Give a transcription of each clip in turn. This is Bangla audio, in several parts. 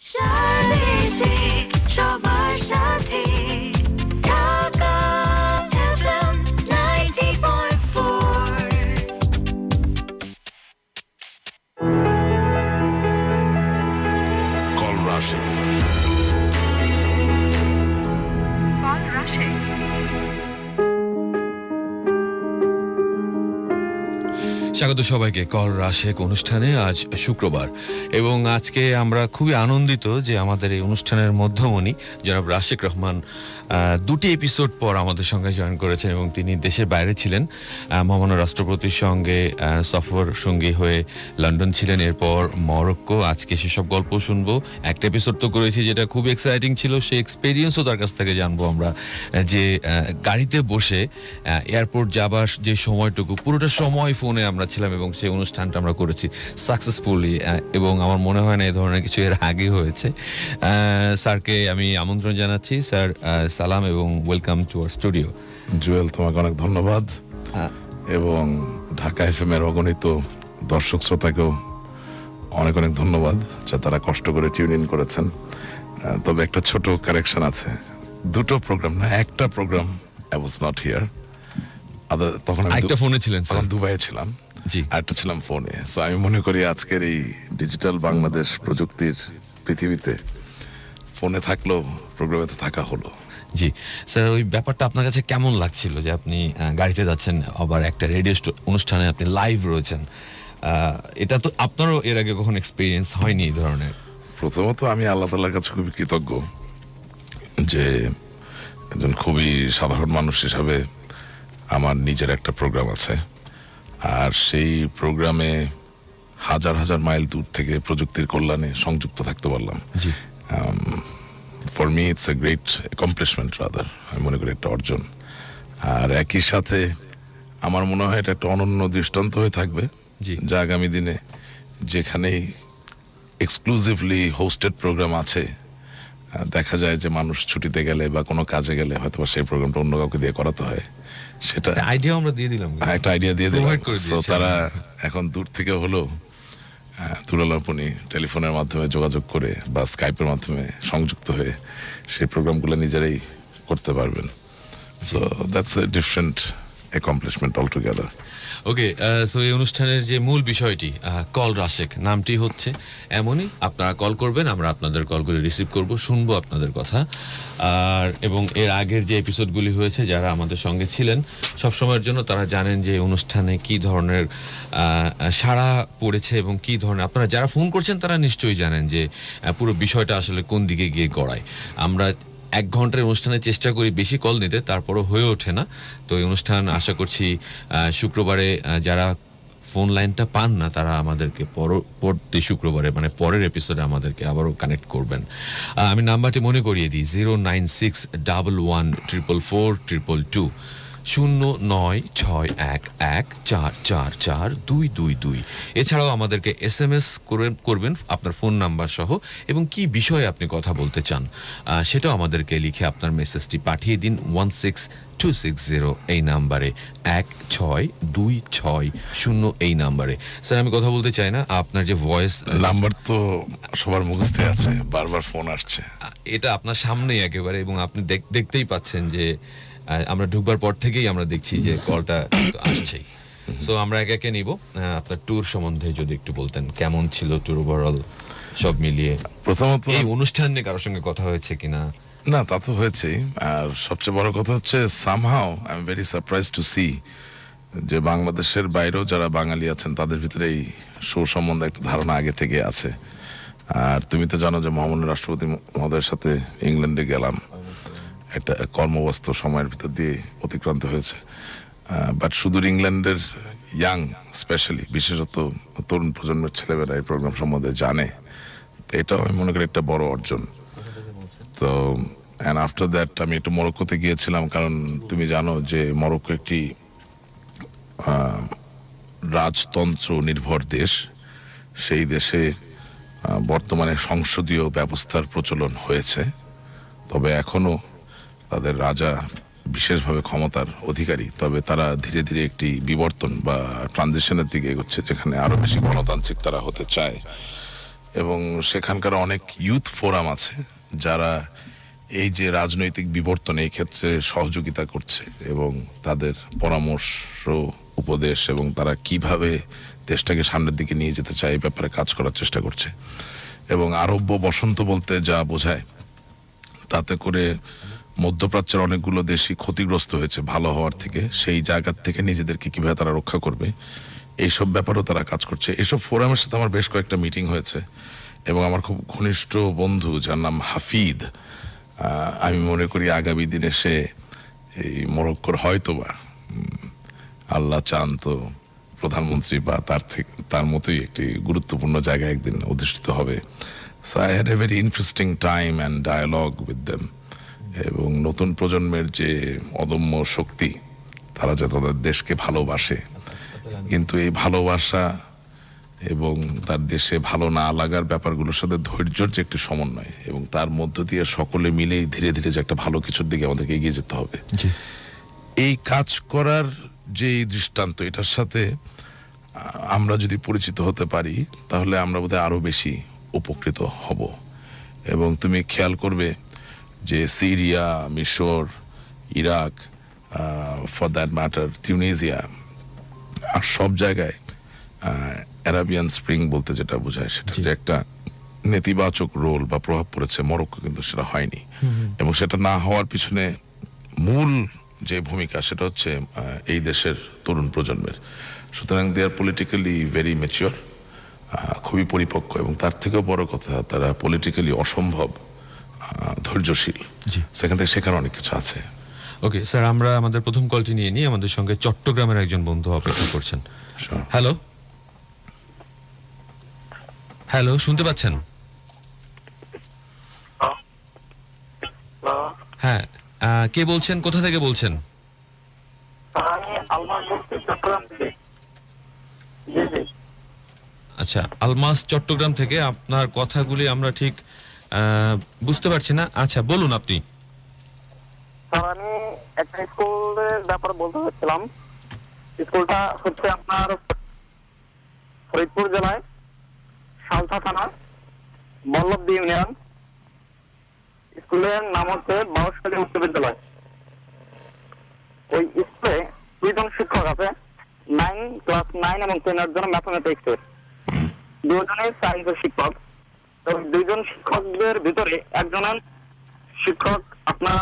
সারাদেশে সবার সাথে Dhaka FM 90.4 Call Rashid. Call Rashid. স্বাগত সবাইকে কল রাশেক অনুষ্ঠানে। আজ শুক্রবার এবং আজকে আমরা খুবই আনন্দিত যে আমাদের এই অনুষ্ঠানের মধ্যমণি জনাব রাশেক রহমান দুটি এপিসোড পর আমাদের সঙ্গে জয়েন করেছেন এবং তিনি দেশের বাইরে ছিলেন। মহামান্য রাষ্ট্রপতির সঙ্গে সফর সঙ্গী হয়ে লন্ডন ছিলেন, এরপর মরক্কো। আজকে সেসব গল্প শুনবো। একটা এপিসোড তো করেছি যেটা খুব এক্সাইটিং ছিল, সেই এক্সপিরিয়েন্সও তার কাছ থেকে জানবো আমরা, যে গাড়িতে বসে এয়ারপোর্ট যাবার যে সময়টুকু পুরোটা সময় ফোনে আমরা ছিলাম এবং সেই অনুষ্ঠানটা আমরা করেছি সাকসেসফুলি, এবং আমার মনে হয় না এই ধরনের কিছু এর আগে হয়েছে। স্যারকে আমি আমন্ত্রণ জানাচ্ছি। স্যার সালাম এবং welcome to our studio. Jewel, তোমাকে অনেক ধন্যবাদ এবং ঢাকা এফএম এর অগণিত দর্শক শ্রোতাকেও অনেক অনেক ধন্যবাদ যা তারা কষ্ট করে টিউন ইন করেছেন। তবে একটা ছোট কারেকশন আছে, দুটো প্রোগ্রাম না, একটা program I was not here. তখন একটা ফোনে ছিলেন স্যার? তখন দুবাইয়ে ছিলাম, জি। আরেকটা ছিলাম ফোনে। সো আমি মনে করি আজকের এই ডিজিটাল বাংলাদেশ প্রযুক্তির পৃথিবীতে ফোনে থাকলেও প্রোগ্রামে তো থাকা হলো। জি স্যার, ওই ব্যাপারটা আপনার কাছে কেমন লাগছিল যে আপনি গাড়িতে যাচ্ছেন, আবার একটা রেডিও অনুষ্ঠানে আপনি লাইভ রয়েছেন? এটা তো আপনারও এর আগে কখনো এক্সপিরিয়েন্স হয়নি এই ধরনের? প্রথমত আমি আল্লাহ তাআলার কাছে খুবই কৃতজ্ঞ যে একজন খুবই সাধারণ মানুষ হিসাবে আমার নিজের একটা প্রোগ্রাম আছে, আর সেই প্রোগ্রামে হাজার হাজার মাইল দূর থেকে প্রযুক্তির কল্যাণে সংযুক্ত থাকতে পারলাম। জি। For me it's a great accomplishment, rather আমি মনে করি একটা অর্জন। আর একই সাথে আমার মনে হয় এটা একটা অনন্য দৃষ্টান্ত হয়ে থাকবে, জি। যা আগামী দিনে যেখানেই এক্সক্লুসিভলি হোস্টেড প্রোগ্রাম আছে, দেখা যায় যে মানুষ ছুটিতে গেলে বা কোনো কাজে গেলে হয়তো সেই প্রোগ্রামটা অন্য কাউকে দিয়ে করাতে হয়। সেটা আইডিয়া আমরা দিয়ে দিলাম, একটা আইডিয়া দিয়ে দিলাম। Provide করে So দিয়েছি তারা এখন দূর থেকে হলো তুলালাপনি টেলিফোনের মাধ্যমে যোগাযোগ করে বা স্কাইপের মাধ্যমে সংযুক্ত হয়ে সেই প্রোগ্রামগুলো নিজেরাই করতে পারবেন। So that's a different accomplishment altogether. Okay, so এই অনুষ্ঠানের যে মূল বিষয়টি, কল রাশেক নামটি হচ্ছে এমনই। আপনারা কল করবেন, আমরা আপনাদের কলগুলি রিসিভ করব, শুনবো আপনাদের কথা। আর এবং এর আগের যে এপিসোডগুলি হয়েছে, যারা আমাদের সঙ্গে ছিলেন সবসময়ের জন্য, তারা জানেন যে অনুষ্ঠানে কি ধরনের সাড়া পড়েছে এবং কি ধরনের, আপনারা যারা ফোন করছেন তারা নিশ্চয়ই জানেন যে পুরো বিষয়টা আসলে কোন দিকে গিয়ে গড়ায়। আমরা 1 ঘন্টার অনুষ্ঠানে চেষ্টা করি বেশি কল নিতে, তারপরও হয়ে ওঠে না। তো এই অনুষ্ঠান আশা করছি শুক্রবারে যারা ফোন লাইনটা পান না তারা আমাদেরকে পরবর্তী শুক্রবারে মানে পরের এপিসোডে আমাদেরকে আবারও কানেক্ট করবেন। আমি নাম্বারটি মনে করিয়ে দিই, 09611444222 09611444222। এছাড়াও আমাদেরকে SMS করবেন আপনার ফোন নাম্বার সহ এবং কি বিষয়ে আপনি কথা বলতে চান সেটাও আমাদেরকে লিখে আপনার মেসেজটি পাঠিয়ে দিন 16260 এই নাম্বারে, 16260 এই নাম্বারে। স্যার, আমি কথা বলতে চাই না, আপনার যে ভয়েস নাম্বার তো সবার মুখস্থে আছে, বারবার ফোন আসছে। এটা আপনার সামনেই একেবারে, এবং আপনি দেখতেই পাচ্ছেন যে আমরা ঢুকবার পর থেকেই আমরা দেখছি যে কলটা আসছেই। সো আমরা একে একে নিব। আপনার ট্যুর সম্বন্ধে যদি একটু বলতেন, কেমন ছিল ট্যুর ওভারঅল সব মিলিয়ে? প্রথমত এই অনুষ্ঠান নিয়ে কারোর সঙ্গে কথা হয়েছে কিনা? না, তা তো হয়েছেই। আর সবচেয়ে বড় কথা হচ্ছে somehow I am very surprise to see যে বাংলাদেশের বাইরেও যারা বাঙালি আছেন তাদের ভিতরে এই শো সম্বন্ধে একটা ধারণা আগে থেকে আছে। আর তুমি তো জানো যে মহামান্য রাষ্ট্রপতি মহোদয়ের সাথে ইংল্যান্ডে গেলাম, একটা কর্মব্যস্ত সময়ের ভিতর দিয়ে অতিক্রান্ত হয়েছে। বাট সুদূর ইংল্যান্ডের ইয়াং স্পেশালি বিশেষত তরুণ প্রজন্মের ছেলেমেয়েরা এই প্রোগ্রাম সম্বন্ধে জানে, এটাও আমি মনে করি একটা বড় অর্জন। তো অ্যান্ড আফটার দ্যাট আমি একটু মরক্কোতে গিয়েছিলাম, কারণ তুমি জানো যে মরক্কো একটি রাজতন্ত্র নির্ভর দেশ। সেই দেশে বর্তমানে সংসদীয় ব্যবস্থার প্রচলন হয়েছে, তবে এখনো তাদের রাজা বিশেষভাবে ক্ষমতার অধিকারী। তবে তারা ধীরে ধীরে একটি বিবর্তন বা ট্রানজিশনের দিকে এগোচ্ছে, যেখানে আরো বেশি গণতান্ত্রিক তারা হতে চায়। এবং সেখানকার অনেক ইউথ ফোরাম আছে যারা এই যে রাজনৈতিক বিবর্তন এই ক্ষেত্রে সহযোগিতা করছে এবং তাদের পরামর্শ উপদেশ এবং তারা কিভাবে দেশটাকে সামনের দিকে নিয়ে যেতে চায় এই ব্যাপারে কাজ করার চেষ্টা করছে। এবং আরব্য বসন্ত বলতে যা বোঝায় তাতে করে মধ্যপ্রাচ্যের অনেকগুলো দেশই ক্ষতিগ্রস্ত হয়েছে ভালো হওয়ার থেকে, সেই জায়গার থেকে নিজেদেরকে কিভাবে তারা রক্ষা করবে এইসব ব্যাপারেও তারা কাজ করছে। এইসব ফোরামের সাথে আমার বেশ কয়েকটা মিটিং হয়েছে এবং আমার খুব ঘনিষ্ঠ বন্ধু যার নাম হাফিদ, আমি মনে করি আগামী দিনে সে এই মরক্কোর হয়তোবা আল্লাহ চান তো প্রধানমন্ত্রী বা তার মতোই একটি গুরুত্বপূর্ণ জায়গায় একদিন অধিষ্ঠিত হবে। So I had a very interesting time and dialogue with them. এবং নতুন প্রজন্মের যে অদম্য শক্তি, তারা যে তাদের দেশকে ভালোবাসে, কিন্তু এই ভালোবাসা এবং তার দেশে ভালো না লাগার ব্যাপারগুলোর সাথে ধৈর্যের যে একটি সমন্বয় এবং তার মধ্য দিয়ে সকলে মিলেই ধীরে ধীরে যে একটা ভালো কিছুর দিকে আমাদেরকে এগিয়ে যেতে হবে, এই কাজ করার যে এই দৃষ্টান্ত, এটার সাথে আমরা যদি পরিচিত হতে পারি তাহলে আমরা বোধহয় আরো বেশি উপকৃত হব। এবং তুমি খেয়াল করবে যে সিরিয়া, মিশর, Iraq, for that matter Tunisia, আর সব জায়গায় অ্যারাবিয়ান স্প্রিং বলতে যেটা বোঝায় সেটা যে একটা নেতিবাচক রোল বা প্রভাব পড়েছে, মরক্কো কিন্তু সেটা হয়নি। এবং সেটা না হওয়ার পিছনে মূল যে ভূমিকা সেটা হচ্ছে এই দেশের তরুণ প্রজন্মের। সুতরাং দে আর পলিটিক্যালি ভেরি ম্যাচিওর, খুবই পরিপক্ক, এবং তার থেকেও বড় কথা তারা পলিটিক্যালি অসম্ভব ধৈর্যশীল। সেখান থেকে শেখার অনেক কিছু আছে। ওকে স্যার, আমরা আমাদের প্রথম কলটি নিয়ে নিই। আমাদের সঙ্গে চট্টগ্রামের একজন বন্ধু অপেক্ষা করছেন। হ্যালো হ্যালো, শুনতে পাচ্ছেন? হ্যাঁ, কে বলছেন, কোথা থেকে বলছেন? আচ্ছা, আলমাস চট্টগ্রাম থেকে। আপনার কথাগুলি আমরা ঠিক বুঝতে পারছি না। আচ্ছা বলুন আপনি। আমি একটা স্কুলের ব্যাপারে বলতে চাচ্ছিলাম। স্কুলটা হচ্ছে আপনার ফরিদপুর জেলায় সালথা থানা বল্লভদী ইউনিয়ন। স্কুলের নাম হচ্ছে বাউশখালী উচ্চ বিদ্যালয়। ওই স্কুলে 2 জন শিক্ষক আছে, ক্লাস 9 এবং 10 এর জন্য ম্যাথমেটিক্সের। 2 জনের সায়েন্সের শিক্ষক। তো 2 জন শিক্ষকদের ভিতরে একজনের শিক্ষক আপনার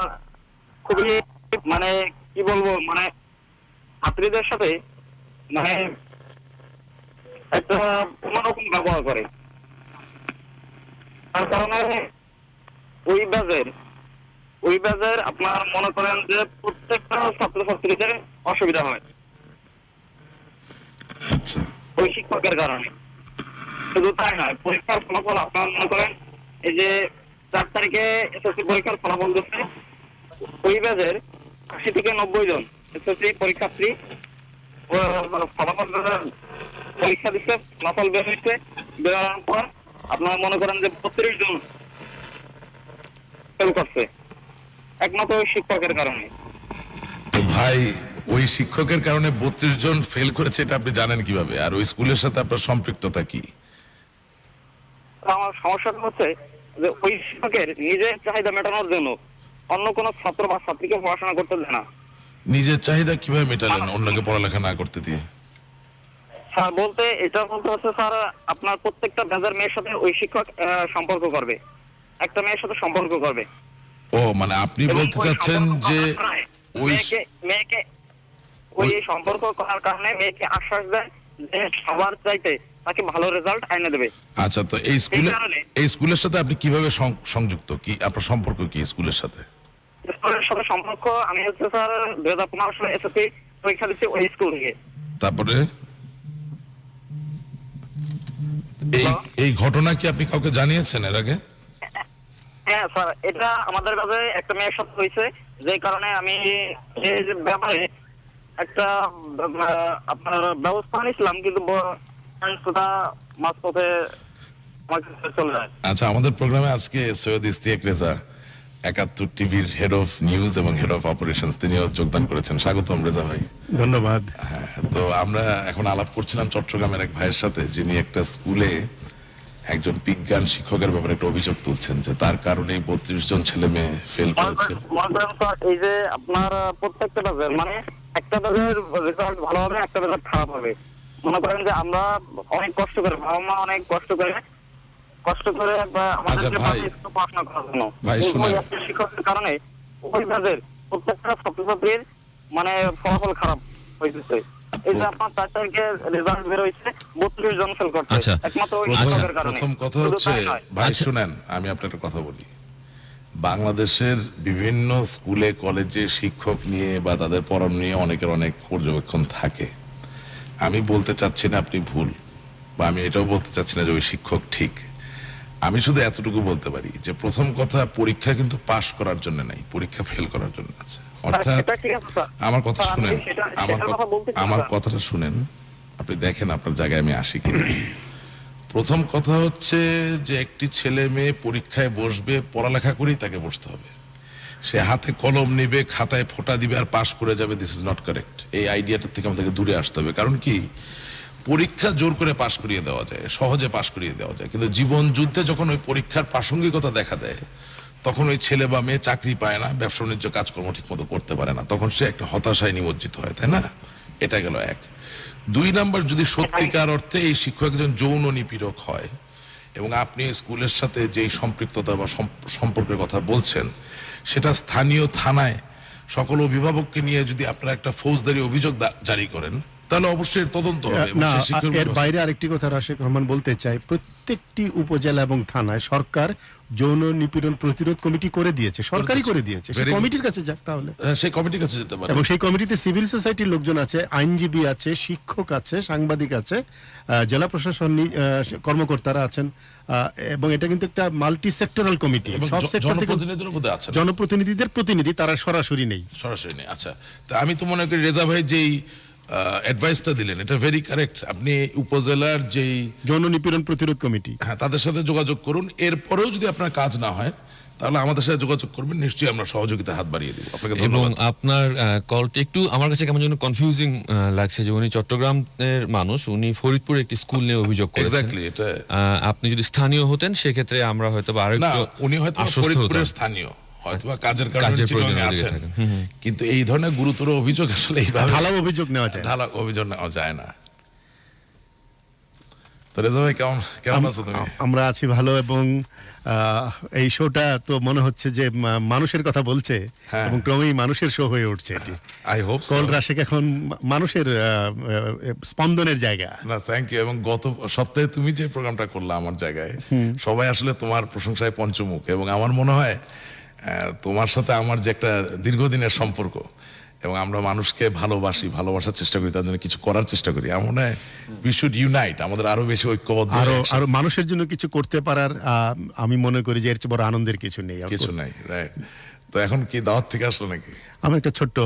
খুবই মানে কি বলবো, মানে ছাত্রীদের সাথে মানে একটা অন্যরকম ব্যবহার করে। তার কারণে ওই ব্যাচের আপনার মনে করেন যে প্রত্যেকটা ছাত্রছাত্রীদের অসুবিধা হয় ওই শিক্ষকের কারণে। শুধু তাই নয়, পরীক্ষার ফলাফল আপনার মনে করেন এই যে 4 তারিখে এসএসসি পরীক্ষার ফলাফল দিচ্ছে, ওই ব্যাচের 80 থেকে 90 জন এসএসসি পরীক্ষার্থী ফলাফল পরীক্ষা দিচ্ছে, ফলাফল বের হচ্ছে। বেরোনোর পর আপনারা মনে করেন যে 32 জন ফেল করছে একমাত্র ওই শিক্ষকের কারণে। তো ভাই, ওই শিক্ষকের কারণে 32 জন ফেল করেছে, এটা আপনি জানেন কিভাবে? আর ওই স্কুলের সাথে আপনার সম্পৃক্ততা কি? আমার সমস্যাটা হচ্ছে যে ওই শিক্ষকের নিজের চাহিদা মেটানোর জন্য অন্য কোনো ছাত্র বা ছাত্রীকে পড়াশোনা করতে দেয় না। নিজের চাহিদা কিভাবে মেটালেন অন্যকে পড়ালেখা না করতে দিয়ে? স্যার বলতে এটা বলতে হচ্ছে স্যার, আপনার প্রত্যেকটা ব্যাচের মেয়ের সাথে ওই শিক্ষক সম্পর্ক করবে, একটা মেয়ের সাথে সম্পর্ক করবে। ও মানে আপনি বলতে চাচ্ছেন যে ওই মেয়েকে ওই সম্পর্ক করার কারণে মেয়েকে আশ্বাস দেয় যে সবার চাইতে তাকে ভালো রেজাল্ট এনে দেবে। আচ্ছা, তো এই স্কুলের সাথে আপনি কিভাবে সংযুক্ত? কি আপনার সম্পর্ক কি স্কুলের সাথে? স্কুলের সাথে সম্পর্ক আমি হচ্ছে স্যার 2015 সালে এসএসসি পরীক্ষা দিচ্ছি ওই স্কুল থেকে। তারপরে এই ঘটনা কি আপনি কাউকে জানিয়েছেন এর আগে? হ্যাঁ স্যার, এটা আমাদের কাছে একটা মেয়ের সাথে হয়েছে, যে কারণে আমি এই ব্যাপারে একটা আপনার ব্যবস্থা নিয়েছিলাম, কিন্তু সেটা মাঝপথে চলে যায়। আচ্ছা, আমাদের প্রোগ্রামে আজকে সৈয়দ ইস্তিয়াক রেজা 71 টিভির হেড অফ নিউজ এবং হেড অফ অপারেশনস, তিনিও যোগদান করেছেন। স্বাগতম রেজা ভাই। ধন্যবাদ। হ্যাঁ, তো আমরা এখন আলাপ করছিলাম চট্টগ্রামের এক ভাইয়ের সাথে, যিনি একটা স্কুলে একজন বিজ্ঞান শিক্ষকের ব্যাপারে একটা অভিযোগ তুলছেন যে তার কারণে 32 জন ছেলে মেয়ে ফেল করেছে। মনে করেন স্যার, এই যে আপনার প্রত্যেকটা ব্যাচের মানে একটা ব্যাচের রেজাল্ট ভালো হবে, একটা ব্যাচের খারাপ হবে। মনে করেন যে আমরা অনেক কষ্ট করে, বাবা মা অনেক কষ্ট করে বা আমাদের আচ্ছা যে ভাই, বাচ্চাদের পড়াশোনা করার জন্য ভাই শুনেন। ওই একটা শিক্ষকের কারণে ওই ব্যাচের প্রত্যেকটা ছাত্রছাত্রীর মানে ফলাফল খারাপ হয়েছে। এই যে আপনার 4 তারিখে রেজাল্ট বের হয়েছে, 32 জন ফেল করছে আচ্ছা। একমাত্র ওই প্রথম- শিক্ষকের কারণে। প্রথম কথা শুধু হচ্ছে তাই নয়। ভাই শুনেন, আমি আপনার একটা কথা বলি। বাংলাদেশের বিভিন্ন স্কুলে কলেজে শিক্ষক নিয়ে বা তাদের পড়ানো নিয়ে অনেকের অনেক পর্যবেক্ষণ থাকে। আমি বলতে চাচ্ছি না আপনি ভুল, বা আমি এটাও বলতে চাচ্ছি না যে ওই শিক্ষক ঠিক। আমি শুধু এতটুকু বলতে পারি যে প্রথম কথা, পরীক্ষা কিন্তু পাশ করার জন্য নাই, পরীক্ষা ফেল করার জন্য আছে। অর্থাৎ সেটা ঠিক আছে স্যার। আমার কথা স্যার, আমি শুনেন, সেটার কথা বলতে চাই, আমার স্যার। কথাটা শুনেন, আপনি দেখেন আপনার জায়গায় আমি আসি কিনা। প্রথম কথা হচ্ছে যে একটি ছেলে মেয়ে পরীক্ষায় বসবে, পড়ালেখা করেই তাকে বসতে হবে। সে হাতে কলম নিবে, খাতায় ফোঁটা দিবে আর পাশ করে যাবে, দিস ইজ নট কারেক্ট। এই আইডিয়াটা থেকে আমাদেরকে দূরে আসতে হবে। কারণ কি, পরীক্ষা জোর করে পাশ করিয়ে দেওয়া যায়, সহজে পাশ করিয়ে দেওয়া যায়, কিন্তু জীবন যুদ্ধে যখন ওই পরীক্ষার প্রাসঙ্গিকতা দেখা দেয়, তখন ওই ছেলে বা মেয়ে চাকরি পায় না, ব্যবসা বাণিজ্য কাজকর্ম ঠিক মতো করতে পারে না, তখন সে একটা হতাশায় নিমজ্জিত হয়, তাই না? এটা গেল এক। 2 নাম্বার, যদি সত্যিকার অর্থে এই শিক্ষক একজন যৌন নিপীড়ক হয় এবং আপনি স্কুলের সাথে যেই সম্পৃক্ততা বা সম্পর্কের কথা বলছেন, সেটা স্থানীয় থানায় সকল অভিভাবককে নিয়ে যদি আপনারা একটা ফৌজদারি অভিযোগ জারি করেন, তাহলে অবশ্যই এর তদন্ত হবে এবং না, সেই শিক্ষক এর ব্যবস্থা- বাইরে আরেকটি কথা রাশেক রহমান বলতে চাই। প্রত্যেকটি উপজেলা এবং থানায় সরকার যৌন নিপীড়ন প্রতিরোধ কমিটি করে দিয়েছে, সরকারই করে দিয়েছে। সেই Very good. কমিটির কাছে যাক তাহলে। সেই কমিটির কাছে যেতে পারে। এবং সেই কমিটিতে সিভিল সোসাইটির লোকজন আছে, আইনজীবী আছে, শিক্ষক আছে, সাংবাদিক আছে, জেলা প্রশাসন কর্মকর্তারা আছেন, এবং এটা কিন্তু একটা মাল্টি সেক্টরাল কমিটি। এবং সব সেক্টর থেকে জনপ্রতিনিধিদের মধ্যে আছে, জনপ্রতিনিধিদের প্রতিনিধি, তারা সরাসরি নেই। সরাসরি নেই। আচ্ছা, তা আমি তো মনে করি রেজা ভাই যেই অ্যাডভাইসটা দিলেন এটা ভেরি কারেক্ট। আপনি উপজেলার যেই যৌন নিপীড়ন প্রতিরোধ কমিটি, হ্যাঁ তাদের সাথে যোগাযোগ করুন। এরপরেও যদি আপনার কাজ না হয়, তাহলে আমাদের সাথে যোগাযোগ করবেন, নিশ্চয়ই আমরা সহযোগিতা হাত বাড়িয়ে দেবো। আপনাকে এবং ধন্যবাদ। আপনার কলটি একটু আমার কাছে কেমন যেন কনফিউজিং লাগছে, যে উনি চট্টগ্রামের মানুষ, উনি ফরিদপুরে একটি স্কুল নিয়ে অভিযোগ করেছেন। এক্স্যাক্টলি, এটা আপনি যদি স্থানীয় হতেন সেক্ষেত্রে আমরা হয়তো বা না, আরেকটু উনি হয়তো আশ্বস্ত ফরিদপুরের হতাম। স্থানীয়, হয়তো বা কাজের কারণে কাজের চিটাগাংয়ে প্রয়োজনে আছেন, থাকেন। কিন্তু এই ধরনের গুরুতর অভিযোগ আসলে এইভাবে ঢালাও অভিযোগ নেওয়া যায় না। ঢালা অভিযোগ নেওয়া যায় না। তো রেজা ভাই কেমন আছো তুমি? আমরা আছি ভালো, এবং এই শোটা তো মনে হচ্ছে যে মানুষের কথা বলছে, হ্যাঁ। এবং ক্রমেই মানুষের শো হয়ে উঠছে এটি। আই হোপ কল রাশেক এখন মানুষের স্পন্দনের জায়গা। না, থ্যাংক ইউ। এবং গত সপ্তাহে তুমি যে প্রোগ্রামটা করলা আমার জায়গায়, সবাই আসলে তোমার প্রশংসায় পঞ্চমুখ। এবং আমার মনে হয় তোমার সাথে আমার যে একটা দীর্ঘদিনের সম্পর্ক, এবং আমরা মানুষকে ভালোবাসার চেষ্টা করি, তার জন্য কিছু করার চেষ্টা করি, আমার মনে হয় উই শুড ইউনাইট, আমাদের আরো বেশি ঐক্যবদ্ধ হয়ে একসাথে- আরো মানুষের জন্য কিছু করতে পারার আমি মনে করি যে এর চেয়ে বড় আনন্দের কিছু নেই। কিছু নাই, রাইট? তো এখন কি দাওয়াত থেকে আসলো নাকি? আমার একটা ছোট্ট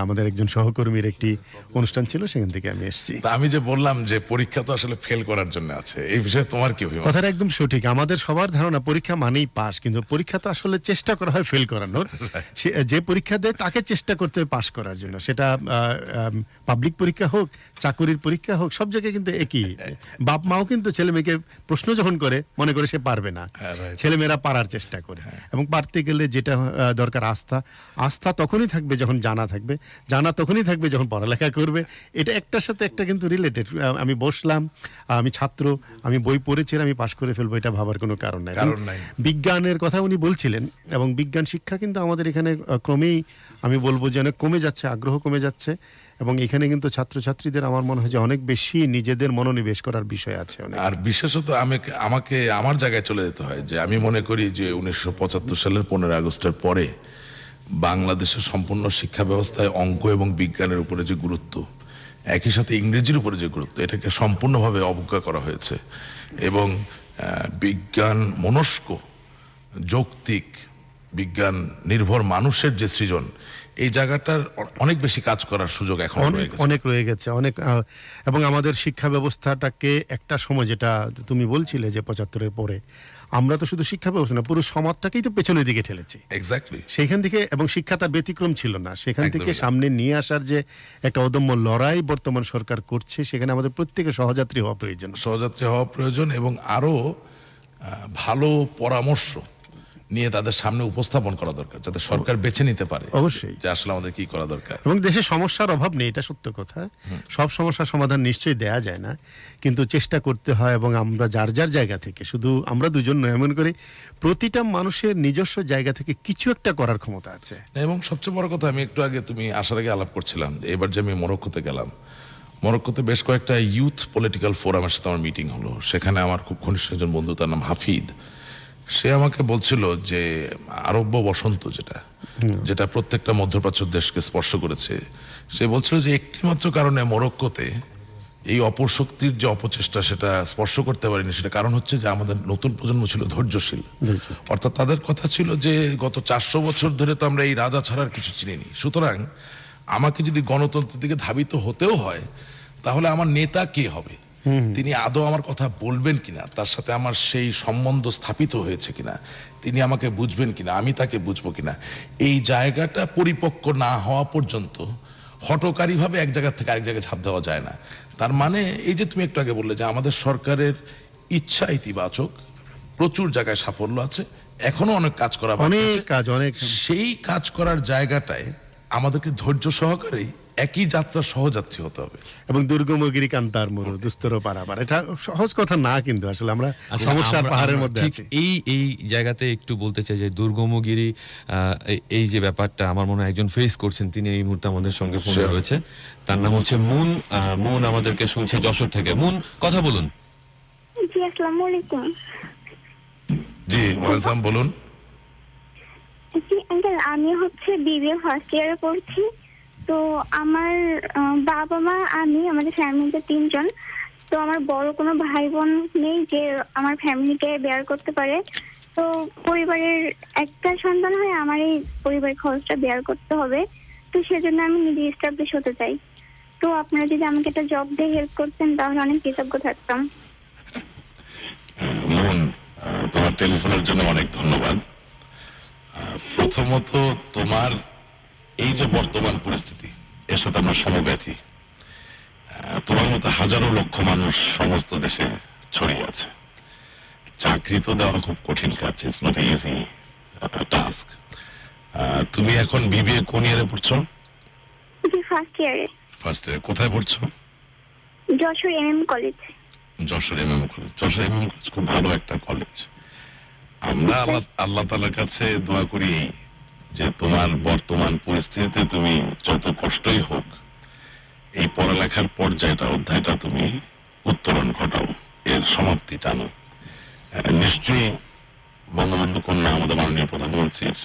আমাদের একজন সহকর্মীর একটি অনুষ্ঠান ছিল, সেখান থেকে আমি এসেছি। তা আমি যে বললাম যে পরীক্ষা তো আসলে ফেল করার জন্য আছে, এই বিষয়ে তোমার কি অভিমত? কথাটা একদম সঠিক। আমাদের সবার ধারণা পরীক্ষা মানেই পাস, কিন্তু পরীক্ষা তো আসলে চেষ্টা করা হয় ফেল করানোর। যে পরীক্ষা দেয় তাকে চেষ্টা করতে হয় পাস করার জন্য, সেটা পাবলিক পরীক্ষা হোক, চাকুরির পরীক্ষা হোক, সব জায়গায় কিন্তু একই। বাপ মাও কিন্তু ছেলে মেয়েকে প্রশ্ন যখন করে, মনে করে সে পারবে না, হ্যাঁ, right. ছেলেমেয়েরা পারার চেষ্টা করে। এবং পারতে গেলে যেটা দরকার আস্থা তখনই থাকবে যখন জানা তখনই থাকবে যখন পড়ালেখা করবে। এটা একটার সাথে একটা কিন্তু রিলেটেড। আমি বসলাম, আমি ছাত্র, আমি বই পড়েছি, আমি পাশ করে ফেলবো, এটা ভাবার কোনো কারণ নাই। বিজ্ঞানের কথা উনি বলছিলেন, এবং বিজ্ঞান শিক্ষা কিন্তু আমাদের এখানে ক্রমেই আমি বলবো যে অনেক কমে যাচ্ছে, আগ্রহ কমে যাচ্ছে। এবং এখানে কিন্তু ছাত্রছাত্রীদের আমার মনে হয় যে অনেক বেশি নিজেদের মনোনিবেশ করার বিষয় আছে অনেক। আর বিশেষত আমাকে আমার জায়গায় চলে যেতে হয় যে আমি মনে করি যে 1975 সালের 15 আগস্টের পরে বাংলাদেশের সম্পূর্ণ শিক্ষা ব্যবস্থায় অঙ্ক এবং বিজ্ঞানের উপরে যে গুরুত্ব, একই সাথে ইংরেজির উপরে যে গুরুত্ব, এটাকে সম্পূর্ণভাবে অবজ্ঞা করা হয়েছে। এবং বিজ্ঞান মনস্ক, যৌক্তিক, বিজ্ঞান নির্ভর মানুষের যে সৃজন, এই জায়গাটার অনেক বেশি কাজ করার সুযোগ এখন অনেক রয়ে গেছে অনেক। এবং আমাদের শিক্ষা ব্যবস্থাটাকে একটা সময়, যেটা তুমি বলছিলে যে 75-এর পরে, আমরা তো শুধু শিক্ষা ব্যবস্থা না, পুরো সমাজটাকেই তো পেছনের দিকে ঠেলেছি। এক্স্যাক্টলি। সেখান থেকে, এবং শিক্ষা তার ব্যতিক্রম ছিল না, সেখান থেকে একদমই না। সামনে নিয়ে আসার যে একটা অদম্য লড়াই বর্তমান সরকার করছে, সেখানে আমাদের প্রত্যেকের সহযাত্রী হওয়া প্রয়োজন। সহযাত্রী হওয়া প্রয়োজন। এবং আরো ভালো পরামর্শ নিয়ে তাদের সামনে উপস্থাপন করা দরকার, যাতে সরকার বেছে নিতে পারে অবশ্যই। যে আসলে আমাদের কি করা দরকার। এবং দেশে সমস্যার অভাব নেই, এটা সত্য কথা। সব সমস্যার সমাধান নিশ্চয়ই দেয়া যায় না, কিন্তু চেষ্টা করতে হয়। এবং আমরা যার যার জায়গা থেকে, শুধু আমরা দুজন নয়, এমন করে প্রতিটা মানুষের নিজস্ব জায়গা থেকে কিছু একটা করার ক্ষমতা আছে। এবং সবচেয়ে বড় কথা, আমি একটু আগে তুমি আসার আগে আলাপ করছিলাম, এবার যে আমি মরক্কোতে গেলাম, মরক্কোতে বেশ কয়েকটা ইউথ পলিটিক্যাল ফোরামের সাথে আমার মিটিং হলো। সেখানে আমার খুব ঘনিষ্ঠ একজন বন্ধু, তার নাম হাফিদ, সে আমাকে বলছিল যে আরব্য বসন্ত যেটা প্রত্যেকটা মধ্যপ্রাচ্য দেশকে স্পর্শ করেছে, সে বলছিল যে একটিমাত্র কারণে মরক্কোতে এই অপশক্তির যে অপচেষ্টা সেটা স্পর্শ করতে পারেনি, সেটা কারণ হচ্ছে যে আমাদের নতুন প্রজন্ম ছিল ধৈর্যশীল। অর্থাৎ তাদের কথা ছিল যে গত 400 বছর ধরে তো আমরা এই রাজা ছাড়ার কিছু চিনিনি, সুতরাং আমাকে যদি গণতন্ত্রের দিকে ধাবিত হতেও হয়, তাহলে আমার নেতা কে হবে, তিনি আদৌ আমার কথা বলবেন কিনা, তার সাথে আমার সেই সম্বন্ধ স্থাপিত হয়েছে কিনা, তিনি আমাকে বুঝবেন কিনা, আমি তাকে বুঝবো কিনা, এই জায়গাটা পরিপক্ক না হওয়া পর্যন্ত হঠকারীভাবে এক জায়গা থেকে আরেক জায়গায় ঝাঁপ দেওয়া যায় না। তার মানে এই যে তুমি একটু আগে বললে যে আমাদের সরকারের ইচ্ছা ইতিবাচক, প্রচুর জায়গায় সাফল্য আছে, এখনো অনেক কাজ করা বাকি অনেক আছে। কাজ, অনেক। সেই কাজ করার জায়গাটায় আমাদেরকে ধৈর্য সহকারেই একই যাত্রা সহযাত্রী হতে হবে। এবং দুর্গমগিরি কান্তার মরু দুস্তর পারাবার, এটা সহজ কথা না, কিন্তু আসলে আমরা আচ্ছা, সমস্যার আমরা- পাহাড়ের আমরা মধ্যে ঠিক আছি। এই জায়গাতে একটু বলতে চাই যে দুর্গমগিরি, এই যে ব্যাপারটা আমার মনে হয় একজন ফেস করছেন, তিনি এই মুহূর্তে আমাদের সঙ্গে ফোনে Sure. রয়েছে। তার নাম হচ্ছে মুন। মুন আমাদেরকে শুনছে যশোর থেকে। মুন, কথা বলুন। জি, আসসালামু আলাইকুম। জি ওয়ালাইকুম, বলুন। জি আঙ্কেল, আমি হচ্ছে বিবিএ ফার্স্ট ইয়ারে পড়ছি। তো আমার বাবা মা, আমি, আমাদের ফ্যামিলিতে 3 জন। তো আমার বড় কোনো ভাই বোন নেই যে আমার ফ্যামিলিকে বেয়ার করতে পারে। তো পরিবারের একটা সন্তান হয়ে আমার এই পরিবারের খরচটা বেয়ার করতে হবে। তো সেজন্য আমি নিজে এস্টাবলিশ হতে চাই। তো আপনারা যদি আমাকে একটা জব দিয়ে হেল্প করতেন তাহলে অনেক কৃতজ্ঞ থাকতাম। মোহন, তোমার টেলিফোনের জন্য অনেক ধন্যবাদ। প্রথমত তোমার এই যে বর্তমান পরিস্থিতি, এর সাথে আমরা সমব্যথী। তোমার মতো হাজারো লক্ষ মানুষ সমস্ত দেশে ছড়িয়ে আছে। চাকরি তো দেওয়া খুব কঠিন কাজ, ইটস নট ইজি টাস্ক। তুমি এখন বিবিএ কোন ইয়ারে পড়ছো? জি, ফার্স্ট ইয়ারে। ফার্স্ট ইয়ারে। কোথায় পড়ছো? Jessore MM college. Jessore MM college. Jessore MM college খুব ভালো একটা কলেজ। আমরা আল্লাহ তাআলার কাছে দোয়া করি যে তোমার বর্তমান পরিস্থিতিতে তুমি যত কষ্টই হোক, এই পড়ালেখার পর্যায়টা, অধ্যায়টা তুমি উত্তরণ ঘটাও, এর সমাপ্তি টানো। নিশ্চয়ই বঙ্গবন্ধু কন্যা আমাদের মাননীয় প্রধানমন্ত্রীর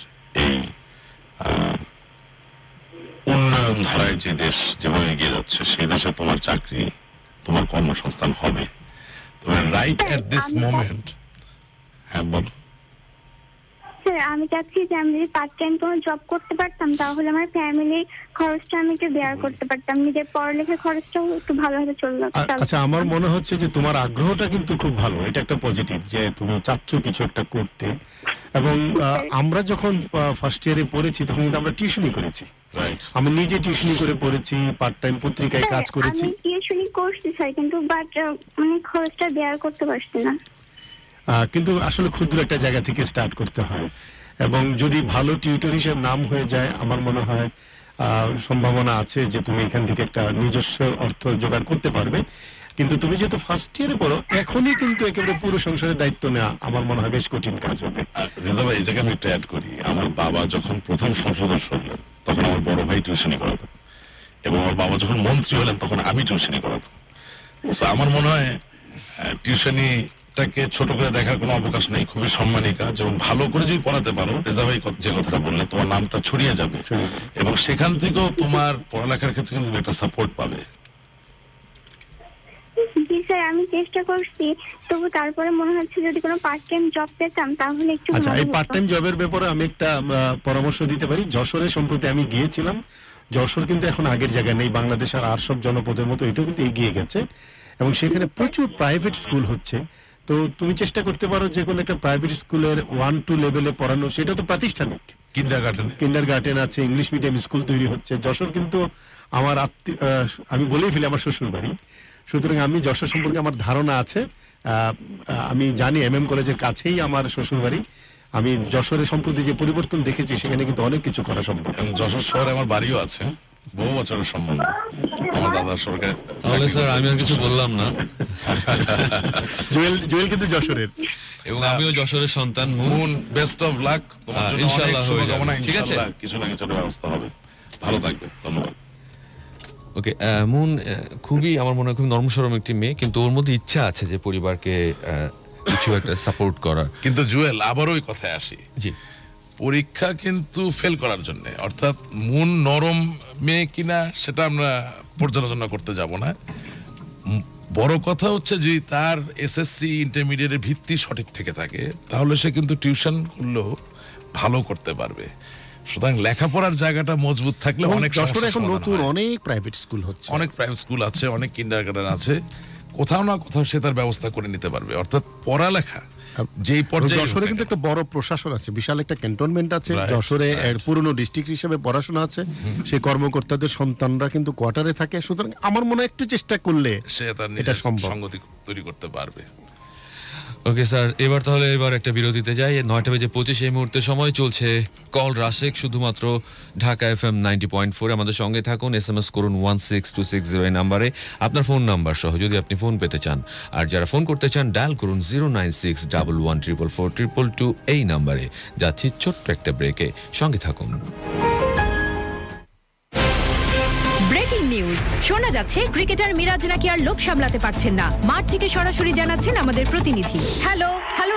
এই উন্নয়ন ধারায় যে দেশ যেভাবে এগিয়ে যাচ্ছে, সেই দেশে তোমার চাকরি, তোমার কর্মসংস্থান হবে। তবে রাইট এট দিস মোমেন্ট। হ্যাঁ বলো। স্যার, আমি চাচ্ছি যে আমি যদি পার্ট টাইম কোনো জব করতে পারতাম তাহলে আমার ফ্যামিলির খরচটা আমি একটু বেয়ার করতে পারতাম, নিজের পড়ালেখার খরচটাও একটু ভালোভাবে চলবে। আচ্ছা, আমার মনে হচ্ছে যে তোমার আগ্রহটা কিন্তু খুব ভালো, এটা একটা পজিটিভ যে তুমি চাচ্ছ কিছু একটা করতে। এবং আমরা যখন ফার্স্ট ইয়ারে পড়েছি তখন কিন্তু আমরা টিউশনি করেছি। রাইট। আমি নিজে টিউশনি করে পড়েছি, পার্ট টাইম পত্রিকায় কাজ করেছি। আমি টিউশনি করছি স্যার, কিন্তু বাট মানে খরচটা বেয়ার করতে পারছি না। কিন্তু আসলে ক্ষুদ্র একটা জায়গা থেকে স্টার্ট করতে হয়, এবং যদি ভালো টিউটর হিসেবে নাম হয়ে যায়, আমার মনে হয় সম্ভাবনা আছে যে তুমি এখান থেকে একটা নিজস্ব অর্থ জোগাড় করতে পারবে। কিন্তু তুমি যেহেতু ফার্স্ট ইয়ারে পড়ো, এখনই কিন্তু একেবারে পুরো সংসারের দায়িত্ব নেওয়া আমার মনে হয় বেশ কঠিন কাজ হবে। রেজা ভাই, এই জায়গায় আমি একটু অ্যাড করি। আমার বাবা যখন প্রথম সংসদ সদস্য হলেন তখন আমার বড় ভাই টিউশনি করাতেন, এবং আমার বাবা যখন মন্ত্রী হলেন তখন আমি টিউশনি করাতাম। তো আমার মনে হয় টিউশনিটাকে ছোট করে দেখার কোনো অবকাশ নেই, খুবই সম্মানিক কাজ। এবং ভালো করে যদি পড়াতে পারো, রেজা ভাই যে কথাটা বললেন, তোমার নামটা ছড়িয়ে যাবে, এবং সেখান থেকেও তোমার পড়ালেখার ক্ষেত্রে কিন্তু একটা সাপোর্ট পাবে। জি স্যার, আমি চেষ্টা করছি, তবু তারপরে মনে হচ্ছে যদি কোনো পার্ট টাইম জব পেতাম তাহলে একটু আচ্ছা, ভালো এই হতো। পার্ট টাইম জবের ব্যাপারে আমি একটা পরামর্শ দিতে পারি। যশোরে সম্প্রতি আমি গিয়েছিলাম। যশোর কিন্তু এখন আগের জায়গায় নেই, বাংলাদেশ আর সব জনপদের মতো এটাও কিন্তু এগিয়ে গেছে, এবং সেখানে প্রচুর প্রাইভেট স্কুল হচ্ছে। তো তুমি চেষ্টা করতে পারো যে কোনো একটা প্রাইভেট স্কুলের 1-2 লেভেলে পড়ানো, সেটা তো প্রাতিষ্ঠানিক। কিন্ডারগার্টেন আছে, ইংলিশ মিডিয়াম স্কুল তৈরি হচ্ছে। যশোর কিন্তু আমার আমি বলেই ফেলি, আমার শ্বশুর বাড়ি। সুতরাং আমি যশোর সম্পর্কে আমার ধারণা আছে। আমি জানি MM কলেজের কাছেই আমার শ্বশুরবাড়ি। আমি যশোরে সম্প্রতি যে পরিবর্তন দেখেছি সেখানে কিন্তু অনেক কিছু করা সম্ভব। এবং যশোর শহরে আমার বাড়িও আছে, বহু বছরের সম্বন্ধ। আমার দাদার সরকারি তাহলে স্যার আমি আর কিছু বললাম না। জুয়েল কিন্তু যশোরের। এবং আমিও যশোরের সন্তান। মুন, বেস্ট অফ লাক, তোমার জন্য অনেক ইনশাআল্লাহ হয়ে যাবে, শুভকামনা। ঠিক আছে? ইনশাআল্লাহ কিছু না কিছু একটা ব্যবস্থা হবে। ভালো থাকবে, ধন্যবাদ। ওকে, মুন খুবই আমার মনে হয় খুব নরমসরম একটি মেয়ে, কিন্তু ওর মধ্যে ইচ্ছা আছে যে পরিবারকে কিছু একটা সাপোর্ট করার। কিন্তু জুয়েল, আবারও ওই কথায় আসি, জি, পরীক্ষা কিন্তু ফেল করার জন্য, অর্থাৎ মন নরম মেয়ে কিনা সেটা আমরা পর্যালোচনা করতে যাব না। বড় কথা হচ্ছে যদি তার SSC ইন্টারমিডিয়েটের ভিত্তি সঠিক থেকে থাকে তাহলে সে কিন্তু টিউশন করলেও ভালো করতে পারবে। সুতরাং লেখাপড়ার জায়গাটা মজবুত থাকলে এবং অনেক যশোরে সমস্যার এখন সমাধান নতুন হয়। অনেক প্রাইভেট স্কুল হচ্ছে, অনেক প্রাইভেট স্কুল আছে, অনেক কিন্ডারগার্টেন আছে, কোথাও না কোথাও সে তার ব্যবস্থা করে নিতে পারবে। অর্থাৎ পড়ালেখা যেই পর্যায়ে যশোরে কিন্তু একটা বড় প্রশাসন আছে, বিশাল একটা ক্যান্টনমেন্ট আছে। Right, যশোরে পুরনো ডিস্ট্রিক্ট হিসেবে পড়াশোনা আছে, সেই কর্মকর্তাদের সন্তানরা কিন্তু কোয়ার্টারে থাকে। সুতরাং আমার মনে হয় একটু চেষ্টা করলে সে তার এটা নিজের সম্ভব। সঙ্গতি তৈরি করতে পারবে। ওকে স্যার, এবার একটা বিরতিতে যাই। 9:25 এই মুহূর্তে সময় চলছে কল রাশেক, শুধুমাত্র ঢাকা FM 90.4। আমাদের সঙ্গে থাকুন, SMS করুন 16260 এই নাম্বারে আপনার ফোন নাম্বার সহ যদি আপনি ফোন পেতে চান। আর যারা ফোন করতে চান ডায়াল করুন 09611444222 এই নাম্বারে। যাচ্ছি ছোট্ট একটা ব্রেকে, সঙ্গে থাকুন। ব্রেকিং নিউজ শোনা যাচ্ছে ক্রিকেটার মিরাজ নাকি আর লোক সামলাতে পারছেন না। মাঠ থেকে সরাসরি জানাচ্ছেন আমাদের প্রতিনিধি। হ্যালো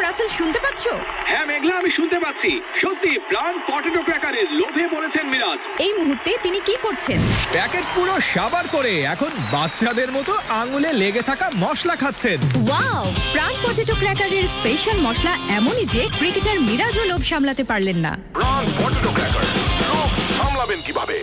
রাসেল, শুনতে পাচ্ছো? হ্যাঁ মেঘলা, আমি শুনতে পাচ্ছি। সত্যি প্রাণ পটেটো ক্র্যাকারের লোভে পড়েছেন মিরাজ। এই মুহূর্তে তিনি কি করছেন? প্যাকেট পুরো সাবার করে এখন বাচ্চাদের মতো আঙুলে লেগে থাকা মশলা খাচ্ছেন। ওয়াও, প্রাণ পটেটো ক্র্যাকারের স্পেশাল মশলা এমনই যে ক্রিকেটার মিরাজও লোভ সামলাতে পারলেন না। প্রাণ পটেটো ক্র্যাকার, লোভ সামলাবেন কিভাবে?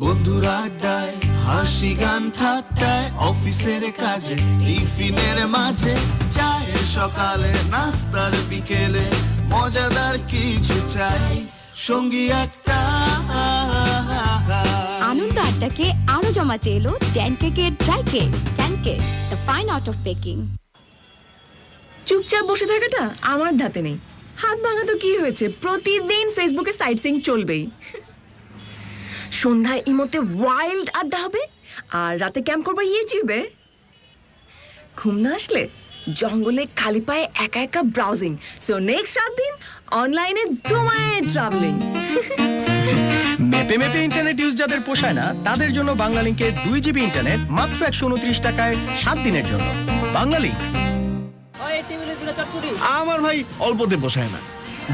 বন্ধুরা আড্ডায়, হাসি গান ঠাট্টায়, অফিসের কাজে, টিফিনের মাঝে, চায়ের সকালে, নাস্তার বিকেলে, মজাদার কিছু চাই, সঙ্গী একটা। আনন্দ আড্ডাকে আরো জমাতে এলো ড্যান কেকের dry cake. Dan cake, the fine art of baking. চুপচাপ বসে থাকাটা আমার ধাতে নেই। হাত ভাঙা তো কি হয়েছে, প্রতিদিন ফেসবুকে সাইট সিং চলবেই। সন্ধ্যায় ইমোতে ওয়াইল্ড আড্ডা হবে, আর রাতে ক্যাম্প করবো ইউটিউবে। ঘুম না আসলে জঙ্গলে খালি পায়ে একা একা ব্রাউজিং। সো নেক্সট 7 দিন অনলাইনে দমায়ে ট্রাভেলিং। মেপে ইন্টারনেট ইউজ যাদের পোষায় না তাদের জন্য বাংলা লিংকে 2 GB ইন্টারনেট মাত্র 129 টাকায় 7 দিনের জন্য। বাংলা লিংক। আমার ভাই অল্পতে বসায় না।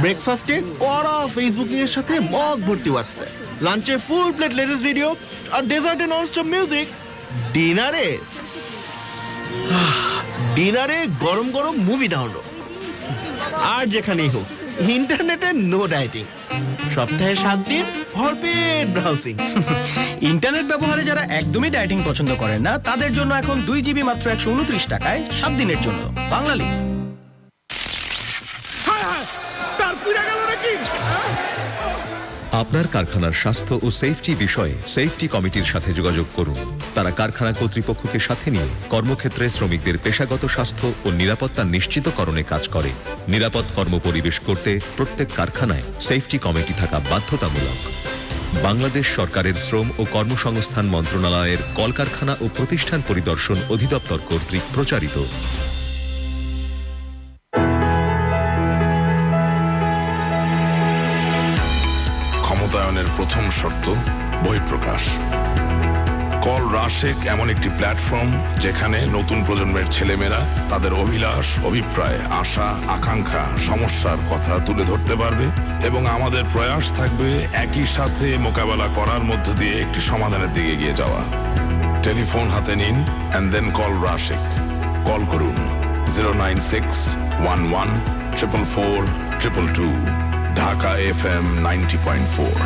ব্রেকফাস্টে কড়া ফেসবুক এর সাথে মগ ভর্তি হোয়াটসঅ্যাপ, লাঞ্চে ফুল প্লেট লেটেস্ট ভিডিও, আর ডেজার্টে ননস্টপ মিউজিক। ডিনারে গরম গরম মুভি ডাউনলোড। আর যেখানেই হোক ইন্টারনেটে নো ডায়েটিং। সপ্তাহে 7 দিন ভরপেট ব্রাউজিং। ইন্টারনেট ব্যবহারে যারা একদমই ডায়েটিং পছন্দ করেন না তাদের জন্য এখন 2 GB মাত্র 129 টাকায় 7 দিনের জন্য। বাংলা লিংক। আপনার কারখানার স্বাস্থ্য ও সেফটি বিষয়ে সেফটি কমিটির সাথে যোগাযোগ করুন। তারা কারখানা কর্তৃপক্ষকে সাথে নিয়ে কর্মক্ষেত্রে শ্রমিকদের পেশাগত স্বাস্থ্য ও নিরাপত্তা নিশ্চিতকরণে কাজ করে। নিরাপদ কর্মপরিবেশ করতে প্রত্যেক কারখানায় সেফটি কমিটি থাকা বাধ্যতামূলক। বাংলাদেশ সরকারের শ্রম ও কর্মসংস্থান মন্ত্রণালয়ের কলকারখানা ও প্রতিষ্ঠান পরিদর্শন অধিদপ্তর কর্তৃক প্রচারিত। ক্ষমতায়নের প্রথম শর্ত বহিঃপ্রকাশ। কল রাশেক এমন একটি প্ল্যাটফর্ম যেখানে নতুন প্রজন্মের ছেলেমেয়েরা তাদের অভিলাষ, অভিপ্রায়, আশা, আকাঙ্ক্ষা, সমস্যার কথা তুলে ধরতে পারবে এবং আমাদের প্রয়াস থাকবে একই সাথে মোকাবেলা করার মধ্য দিয়ে একটি সমাধানের দিকে এগিয়ে যাওয়া। টেলিফোন হাতে নিন and then call Rashek. Call করুন 09611444222 ঢাকা FM 90.4।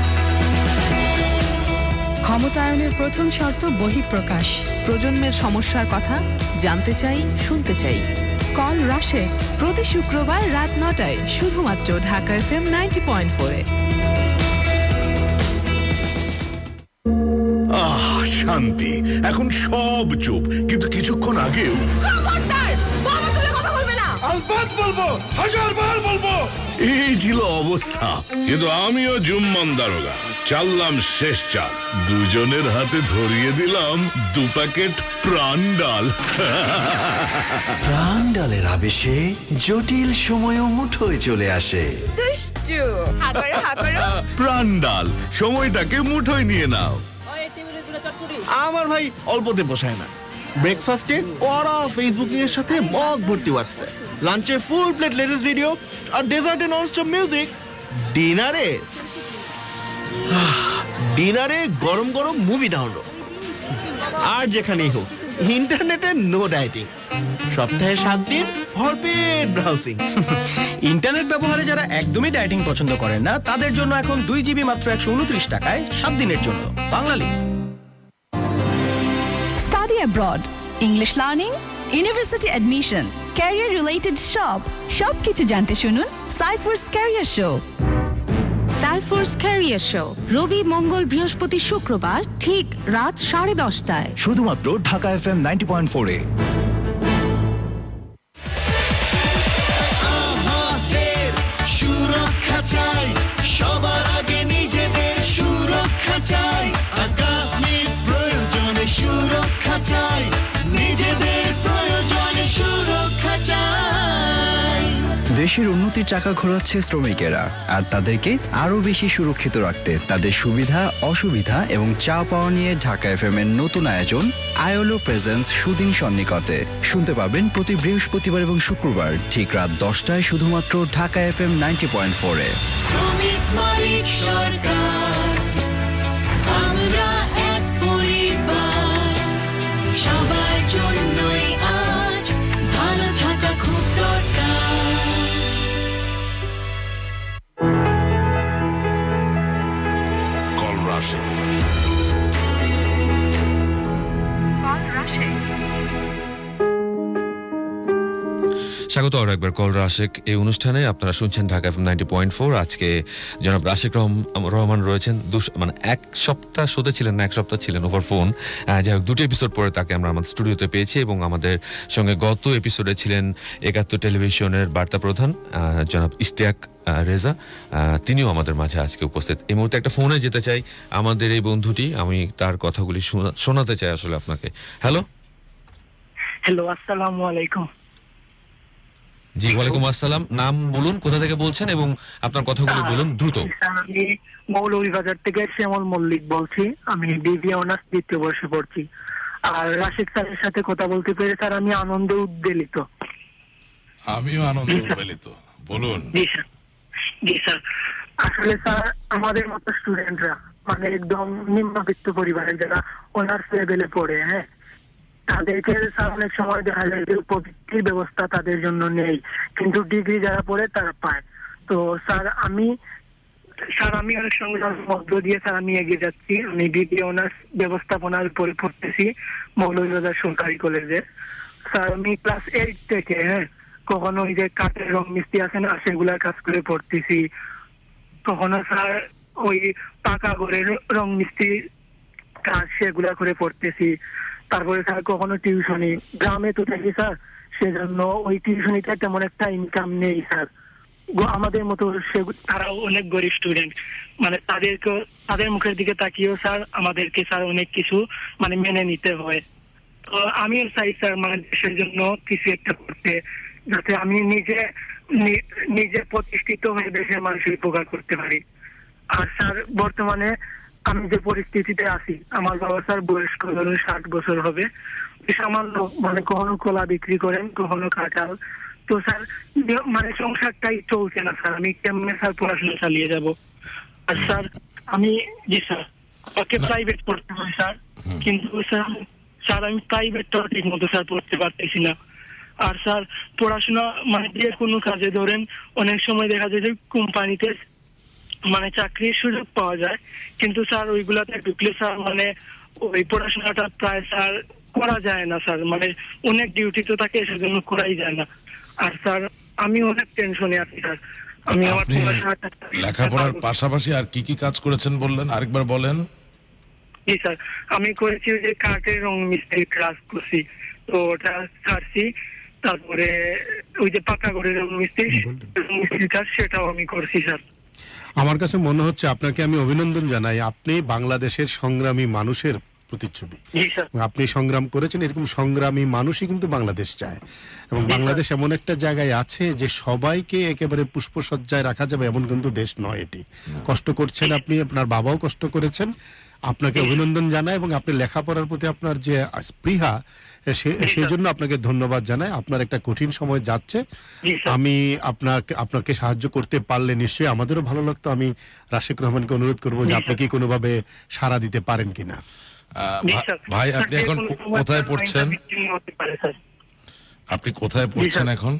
ক্ষমতায়নের প্রথম শর্ত বহিঃপ্রকাশ। প্রজন্মের সমস্যার কথা জানতে চাই, শুনতে চাই। কল রাশেক, প্রতি শুক্রবার রাত 9টায় শুধুমাত্র ঢাকা FM 90.4-এ। শান্তি। এখন সব চুপ, কিন্তু কিছুক্ষণ আগেও আলবাত বলবো, 1000 বার বলবো, এই ছিল অবস্থা। কিন্তু আমিও জুম্মান দারোগা, চাললাম শেষ চাল। দুজনের হাতে ধরিয়ে দিলাম 2 প্যাকেট প্রাণ ডাল। প্রাণ ডালের আবেশে জটিল সময়ও মুঠোয় চলে আসে। প্রাণ ডাল, সময়টাকে মুঠোয় নিয়ে নাও। আমার ভাই অল্পতে পোষায় না। ব্রেকফাস্টে কড়া ফেসবুক নিউজের সাথে মগ ভর্তি হোয়াটসঅ্যাপ, লাঞ্চে ফুল প্লেট লেটেস্ট ভিডিও, আর ডেজার্টে ননস্টপ মিউজিক। ডিনারে গরম গরম মুভি ডাউনলোড। আর যেখানেই হোক ইন্টারনেটে নো ডায়েটিং। সপ্তাহে 7 দিন ভরপেট ব্রাউজিং। ইন্টারনেট ব্যবহারে যারা একদমই ডায়েটিং পছন্দ করেন না, তাদের জন্য এখন 2 জিবি মাত্র 129 টাকায় 7 দিনের জন্য। Bangali study abroad, English learning, university admission, career related সবকিছু জানতে শুনুন Saifurs career show. Saifurs career show রবি, মঙ্গল, বৃহস্পতি, শুক্রবার ঠিক রাত 10:30টায় শুধুমাত্র ঢাকা FM 90.4-এ। সুরক্ষা চাই, সবার আগে নিজেদের সুরক্ষা চাই। আগামী প্রয়োজনে সুরক্ষা চাই, নিজেদের প্রয়োজনে সুরক্ষা চাই। দেশের উন্নতির চাকা ঘোরাচ্ছে শ্রমিকেরা, আর তাদেরকে আরো বেশি সুরক্ষিত রাখতে তাদের সুবিধা অসুবিধা এবং চা পাওয়া নিয়ে ঢাকা FM এর নতুন আয়োজন আয়োলো প্রেজেন্স সুদিন সন্নিকটে। শুনতে পাবেন প্রতি বৃহস্পতিবার এবং শুক্রবার ঠিক রাত 10টায় শুধুমাত্র ঢাকা FM 90.4-এ। শ্রমিক মালিক সরকার, আমরা এক পরিবার, সবার জন্যই আজ ভালো থাকা খুব দরকার। কল রাশিদ। Call Rashid. স্বাগত আরো একবার কল রাশেক এই অনুষ্ঠানে। আপনারা শুনছেন ঢাকা FM 90.4। আজকে জনাব রাশেক রহমান রয়েছেন। মানে 1 সপ্তাহ শোতে ছিলেন না, 1 সপ্তাহ ছিলেন ওভার ফোন। যাই হোক, 2টি এপিসোড পরে তাকে আমরা আমাদের স্টুডিওতে পেয়েছি এবং আমাদের সঙ্গে গত এপিসোডে ছিলেন 71 টেলিভিশনের বার্তা প্রধান জনাব ইশতিয়াক রেজা। তিনিও আমাদের মাঝে আজকে উপস্থিত। এই মুহূর্তে একটা ফোনে যেতে চাই আমাদের এই বন্ধুটি, আমি তার কথাগুলি শোনাতে চাই আসলে আপনাকে। হ্যালো, আসসালামু আলাইকুম। জি ওয়ালাইকুম আসসালাম। নাম বলুন, কোথা থেকে বলছেন এবং আপনার কথাগুলো বলুন দ্রুত। আমি মৌলভীবাজার থেকে শ্যামল মল্লিক বলছি। আমি বিবি অনার্স 2য় বর্ষে পড়ছি। আর রাশিদ স্যারের সাথে কথা বলতে পেরে স্যার আমি আনন্দে উদ্বেলিত। আমিও আনন্দে উদ্বেলিত, বলুন। জি স্যার, আসলে স্যার আমাদের মতো স্টুডেন্টরা, মানে একদম নিম্নবিত্ত পরিবারের যারা অনার্স লেভেলে পড়ে, তাদেরকে স্যার অনেক সময় দেখা যায় যে উপবৃত্তির ব্যবস্থা তাদের জন্য নেই, কিন্তু ডিগ্রি যারা পড়ে তারা পায়। তো স্যার আমি অনেক সংগ্রামের মধ্য দিয়ে স্যার আমি এগিয়ে যাচ্ছি। আমি বিবি অনার্স ব্যবস্থাপনার উপরে পড়তেছি মৌলভীবাজার সরকারি কলেজে। স্যার আমি ক্লাস 8 থেকে কখনো ওই যে কাঠের রং মিস্ত্রি আছে না, সেগুলার কাজ করে পড়তেছি। কখনো স্যার ওই পাকা ঘরের রং মিস্ত্রি কাজ সেগুলা করে পড়তেছি। তারপরে স্যার কখনো টিউশনি, গ্রামে তো থাকি স্যার, সেজন্য ওই টিউশনিটা তেমন একটা ইনকাম নেই স্যার। আমাদের মতো তারাও অনেক গরিব স্টুডেন্ট, মানে তাদের মুখের দিকে তাকিয়েও স্যার আমাদেরকে স্যার অনেক কিছু মানে মেনে নিতে হয়। তো আমিও চাই স্যার মানে দেশের জন্য কিছু একটা করতে, যাতে আমি নিজে প্রতিষ্ঠিত হয়ে দেশের মানুষের উপকার করতে পারি। আর স্যার বর্তমানে আমি যে পরিস্থিতিতে আছি, আমার বাবা স্যার বয়স্ক, ধরুন 60 বছর হবে, সামান্য মানে কখনো কলা বিক্রি করেন, কখনো কাঁঠাল। তো স্যার মানে সংসারটাই চলছে না স্যার, আমি কেমনে স্যার পড়াশোনা চালিয়ে যাব? আর স্যার আমি ওকে প্রাইভেট পড়তে হয় স্যার, কিন্তু স্যার আমি প্রাইভেটটাও ঠিক মতো স্যার পড়তে পারতেছি না। আর স্যার পড়াশোনা মানে যে কোনো কাজে ধরেন অনেক সময় দেখা যায় যে কোম্পানিতে মানে চাকরির সুযোগ পাওয়া যায়, কিন্তু স্যার ওইগুলাতে ঢুকলে স্যার মানে ওই পড়াশোনাটা প্রায় স্যার করা যায় না স্যার, মানে অনেক ডিউটি তো থাকে, সেজন্য করাই যায় না। আর স্যার আমি অনেক টেনশনে আছি স্যার। আমি আমার লেখাপড়ার পাশাপাশি আর কি কি কাজ করেছেন বললেন, আরেকবার বলেন। জি স্যার, আমি করেছি ওই যে কাঠের রং মিস্ত্রি ক্লাস করছি, তো ওটা ছাড়ছি। তারপরে ওই যে পাকা করে রং মিস্ত্রি কাজ, সেটাও আমি করছি স্যার। আমার কাছে মনে হচ্ছে আপনাকে আমি অভিনন্দন জানাই, আপনি বাংলাদেশের সংগ্রামী মানুষের প্রতিচ্ছবি। আপনি সংগ্রাম করেছেন, এরকম সংগ্রামী মানুষই কিন্তু বাংলাদেশ চায়। এবং বাংলাদেশ এমন একটা জায়গায় আছে যে সবাইকে একেবারে পুষ্পসজ্জায় রাখা যাবে এমন কিন্তু দেশ নয়। এটি কষ্ট করছেন আপনি, আপনার বাবাও কষ্ট করেছেন, আপনাকে অভিনন্দন জানাই। এবং আপনি লেখাপড়ার প্রতি আপনার যে স্পৃহা, সেই জন্য আপনাকে ধন্যবাদ জানাই। আপনার একটা কঠিন সময় যাচ্ছে, আমি আপনাকে সাহায্য করতে পারলে নিশ্চয়ই আমাদেরও ভালো লাগতো। আমি রাশেক রহমানকে অনুরোধ করবো যে আপনি কি কোনোভাবে সাড়া দিতে পারেন কিনা। ভাই আপনি এখন কোথায় পড়ছেন? আপনি কোথায় পড়ছেন এখন?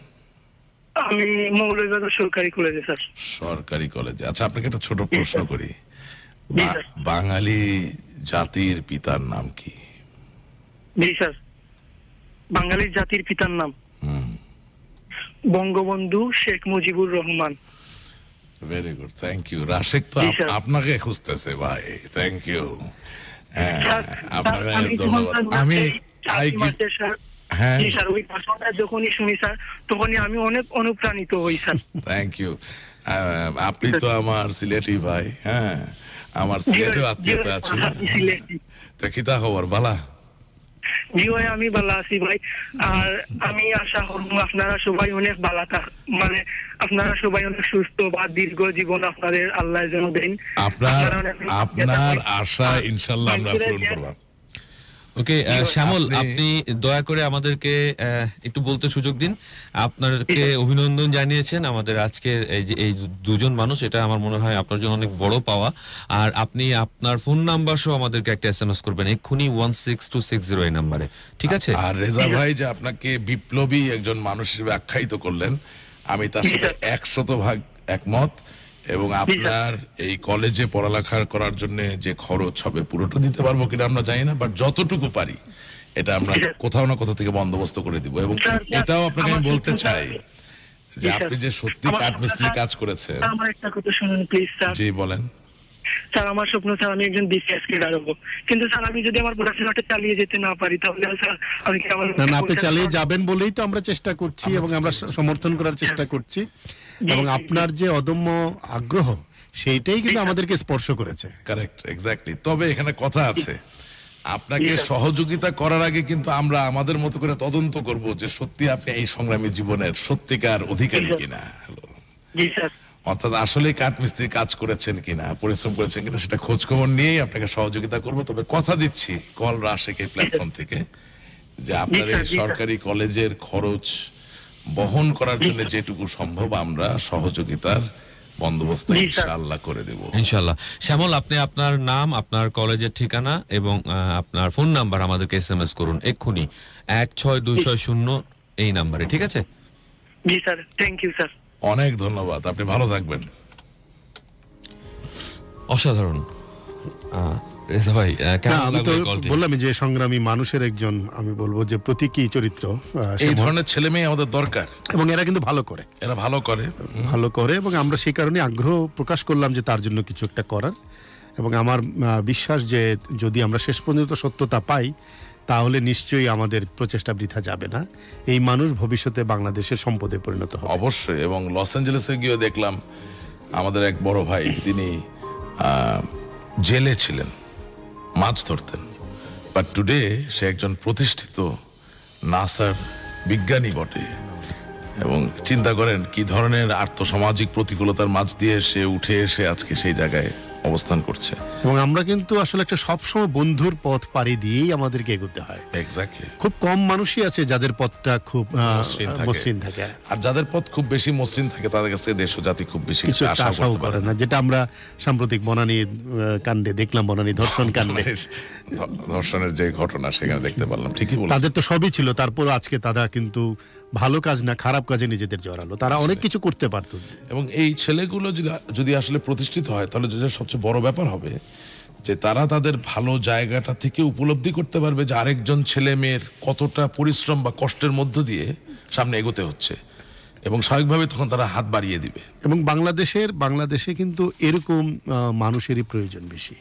আমি মৌলভীবাজার সরকারি কলেজে স্যার। সরকারি কলেজে। আচ্ছা, আপনাকে একটা ছোট প্রশ্ন করি, বাঙালি জাতির পিতার নাম কি? জি স্যার, বাঙালি জাতির পিতার নাম Bangabandhu Sheikh Mujibur Rahman. Very good, thank you. Rashek তো আপনাকে খুঁজতেছে ভাই, থ্যাংক ইউ। আপনাকে ধন্যবাদ। আমি ওই ভাষণটা যখনই শুনি স্যার, তখনই আমি অনেক অনুপ্রাণিত হই স্যার। Thank you. আপনি তো আমার সিলেটি ভাই, হ্যাঁ, আমার সিলেটেও আত্মীয়তা আছে। তো কিতা খবর? বালা? জি ভাই, আমি ভালো আছি ভাই। আর আমি আশা করব আপনারা সবাই অনেক ভালো মানে আপনারা সবাই অনেক সুস্থ বা দীর্ঘ জীবন আপনাদের আল্লাহ যেন দেন। আপনার আশা ইনশাআল্লাহ আমরা পূরণ করব। ওকে শ্যামল, আপনি দয়া করে আমাদেরকে একটু বলতে সুযোগ দিন। আপনাকে অভিনন্দন জানিয়েছেন আমাদের আজকের এই দুজন মানুষ, এটা আমার মনে হয় আপনার জন্য অনেক বড় পাওয়া। আর আপনি আপনার ফোন নাম্বার সহ আমাদেরকে একটা SMS করবেন এক্ষুনি 16260 এই নাম্বারে, ঠিক আছে? আর রেজা ভাই যে আপনাকে বিপ্লবী একজন মানুষ হিসেবে আখ্যায়িত করলেন, আমি তার সাথে 100% একমত। এবং আপনার এই কলেজে পড়ালেখা করার জন্য যে খরচ হবে পুরোটা দিতে পারবো কিনা আমরা জানি না, বাট যতটুকু পারি এটা আমরা কোথাও না কোথাও থেকে বন্দোবস্ত করে দিব। এবং এটাও আপনাকে আমি বলতে চাই যে আপনি যে সত্যি কাঠমিস্ত্রি কাজ করেছেন। আমার একটা কথা শুনুন প্লিজ স্যার। জি বলেন। স্যার, আমার স্বপ্ন স্যার আমি একজন বিসিএস ক্যাডার হবো, কিন্তু স্যার আমি যদি আমার পড়াশোনাটা চালিয়ে যেতে না পারি তাহলে স্যার আমি কি আমার না, আপনি চালিয়ে যাবেন বলেই তো আমরা চেষ্টা করছি এবং আমরা সমর্থন করার চেষ্টা করছি। এবং আপনার যে অদম্য আগ্রহ, সেইটাই কিন্তু আমাদেরকে স্পর্শ করেছে। Correct, exactly. তবে এখানে কথা আছে, আপনাকে সহযোগিতা করার আগে কিন্তু আমরা আমাদের মতো করে তদন্ত করব যে সত্যি আপনি এই সংগ্রামী জীবনের সত্যিকার অধিকারী কিনা। জি স্যার। অর্থাৎ আসলে কাঠমিস্ত্রি কাজ করেছেন কিনা, পরিশ্রম করেছেন কিনা, সেটা খোঁজ খবর নিয়েই আপনাকে সহযোগিতা করব। তবে কথা দিচ্ছি কল রাশেক এই প্ল্যাটফর্ম থেকে যে আপনার এই সরকারি কলেজের খরচ বহন করার জন্য যেটুকু সম্ভব আমরা সহযোগিতার বন্দোবস্ত ইনশাআল্লাহ করে দেব। ইনশাআল্লাহ। শ্যামল, আপনি আপনার নাম, আপনার কলেজের ঠিকানা এবং আপনার ফোন নাম্বার আমাদেরকে SMS করুন এক্ষুনি 16260 এই নাম্বারে, ঠিক আছে? জি স্যার, থ্যাংক ইউ স্যার। অনেক ধন্যবাদ, আপনি ভালো থাকবেন। অসাধারণ। রেজা ভাই, আমি তো বললাম যে সংগ্রামী মানুষের একজন, আমি বলবো যে প্রতীকী চরিত্র। এই ধরনের ছেলে মেয়ে আমাদের দরকার, এবং এরা কিন্তু ভালো করে, ভালো করে এবং আমরা সেই কারণে আগ্রহ প্রকাশ করলাম যে তার জন্য কিছু একটা করার। এবং আমার বিশ্বাস যে যদি আমরা শেষ পর্যন্ত সত্যতা পাই তাহলে নিশ্চয়ই আমাদের প্রচেষ্টা বৃথা যাবে না। এই মানুষ ভবিষ্যতে বাংলাদেশের সম্পদে পরিণত হবে অবশ্যই। এবং লস অ্যাঞ্জেলেসে গিয়ে দেখলাম আমাদের এক বড় ভাই, তিনি জেলে ছিলেন, মাছ ধরতেন, বাট টুডে সে একজন প্রতিষ্ঠিত নাসার বিজ্ঞানী বটে। এবং চিন্তা করেন কি ধরনের আর্থসামাজিক প্রতিকূলতার মাঝ দিয়ে সে উঠে এসে আজকে সেই জায়গায় অবস্থান করছে। এবং আমরা কিন্তু আসলে একটা সবসময় বন্ধুর পথ পাড়ি দিয়েই আমাদেরকে এগোতে হয়। এক্স্যাক্টলি। খুব কম মানুষই আছে যাদের পথটা খুব মসৃণ থাকে, আর যাদের পথ খুব বেশি মসৃণ থাকে তাদের কাছ থেকে দেশ ও জাতি খুব বেশি কিছু আশাও করে না, যেটা আমরা সাম্প্রতিক বনানীর কাণ্ডে দেখলাম, বনানী ধর্ষণ কাণ্ডে, ধর্ষণের যে ঘটনা সেখানে দেখতে পারলাম। ঠিকই বলছেন, তাদের তো সবই ছিল, তারপর আজকে তারা কিন্তু ভালো কাজ না খারাপ কাজে নিজেদের জড়ালো। তারা অনেক কিছু করতে পারত। এবং এই ছেলেগুলো যদি আসলে প্রতিষ্ঠিত হয় তাহলে যেটা সবচেয়ে বড় ব্যাপার হবে যে তারা তাদের ভালো জায়গাটা থেকে উপলব্ধি করতে পারবে যে আরেকজন ছেলে মেয়ের কতটা পরিশ্রম বা কষ্টের মধ্য দিয়ে সামনে এগোতে হচ্ছে, এবং স্বাভাবিকভাবে তখন তারা হাত বাড়িয়ে দিবে। এবং বাংলাদেশে কিন্তু এরকম মানুষেরই প্রয়োজন বেশি।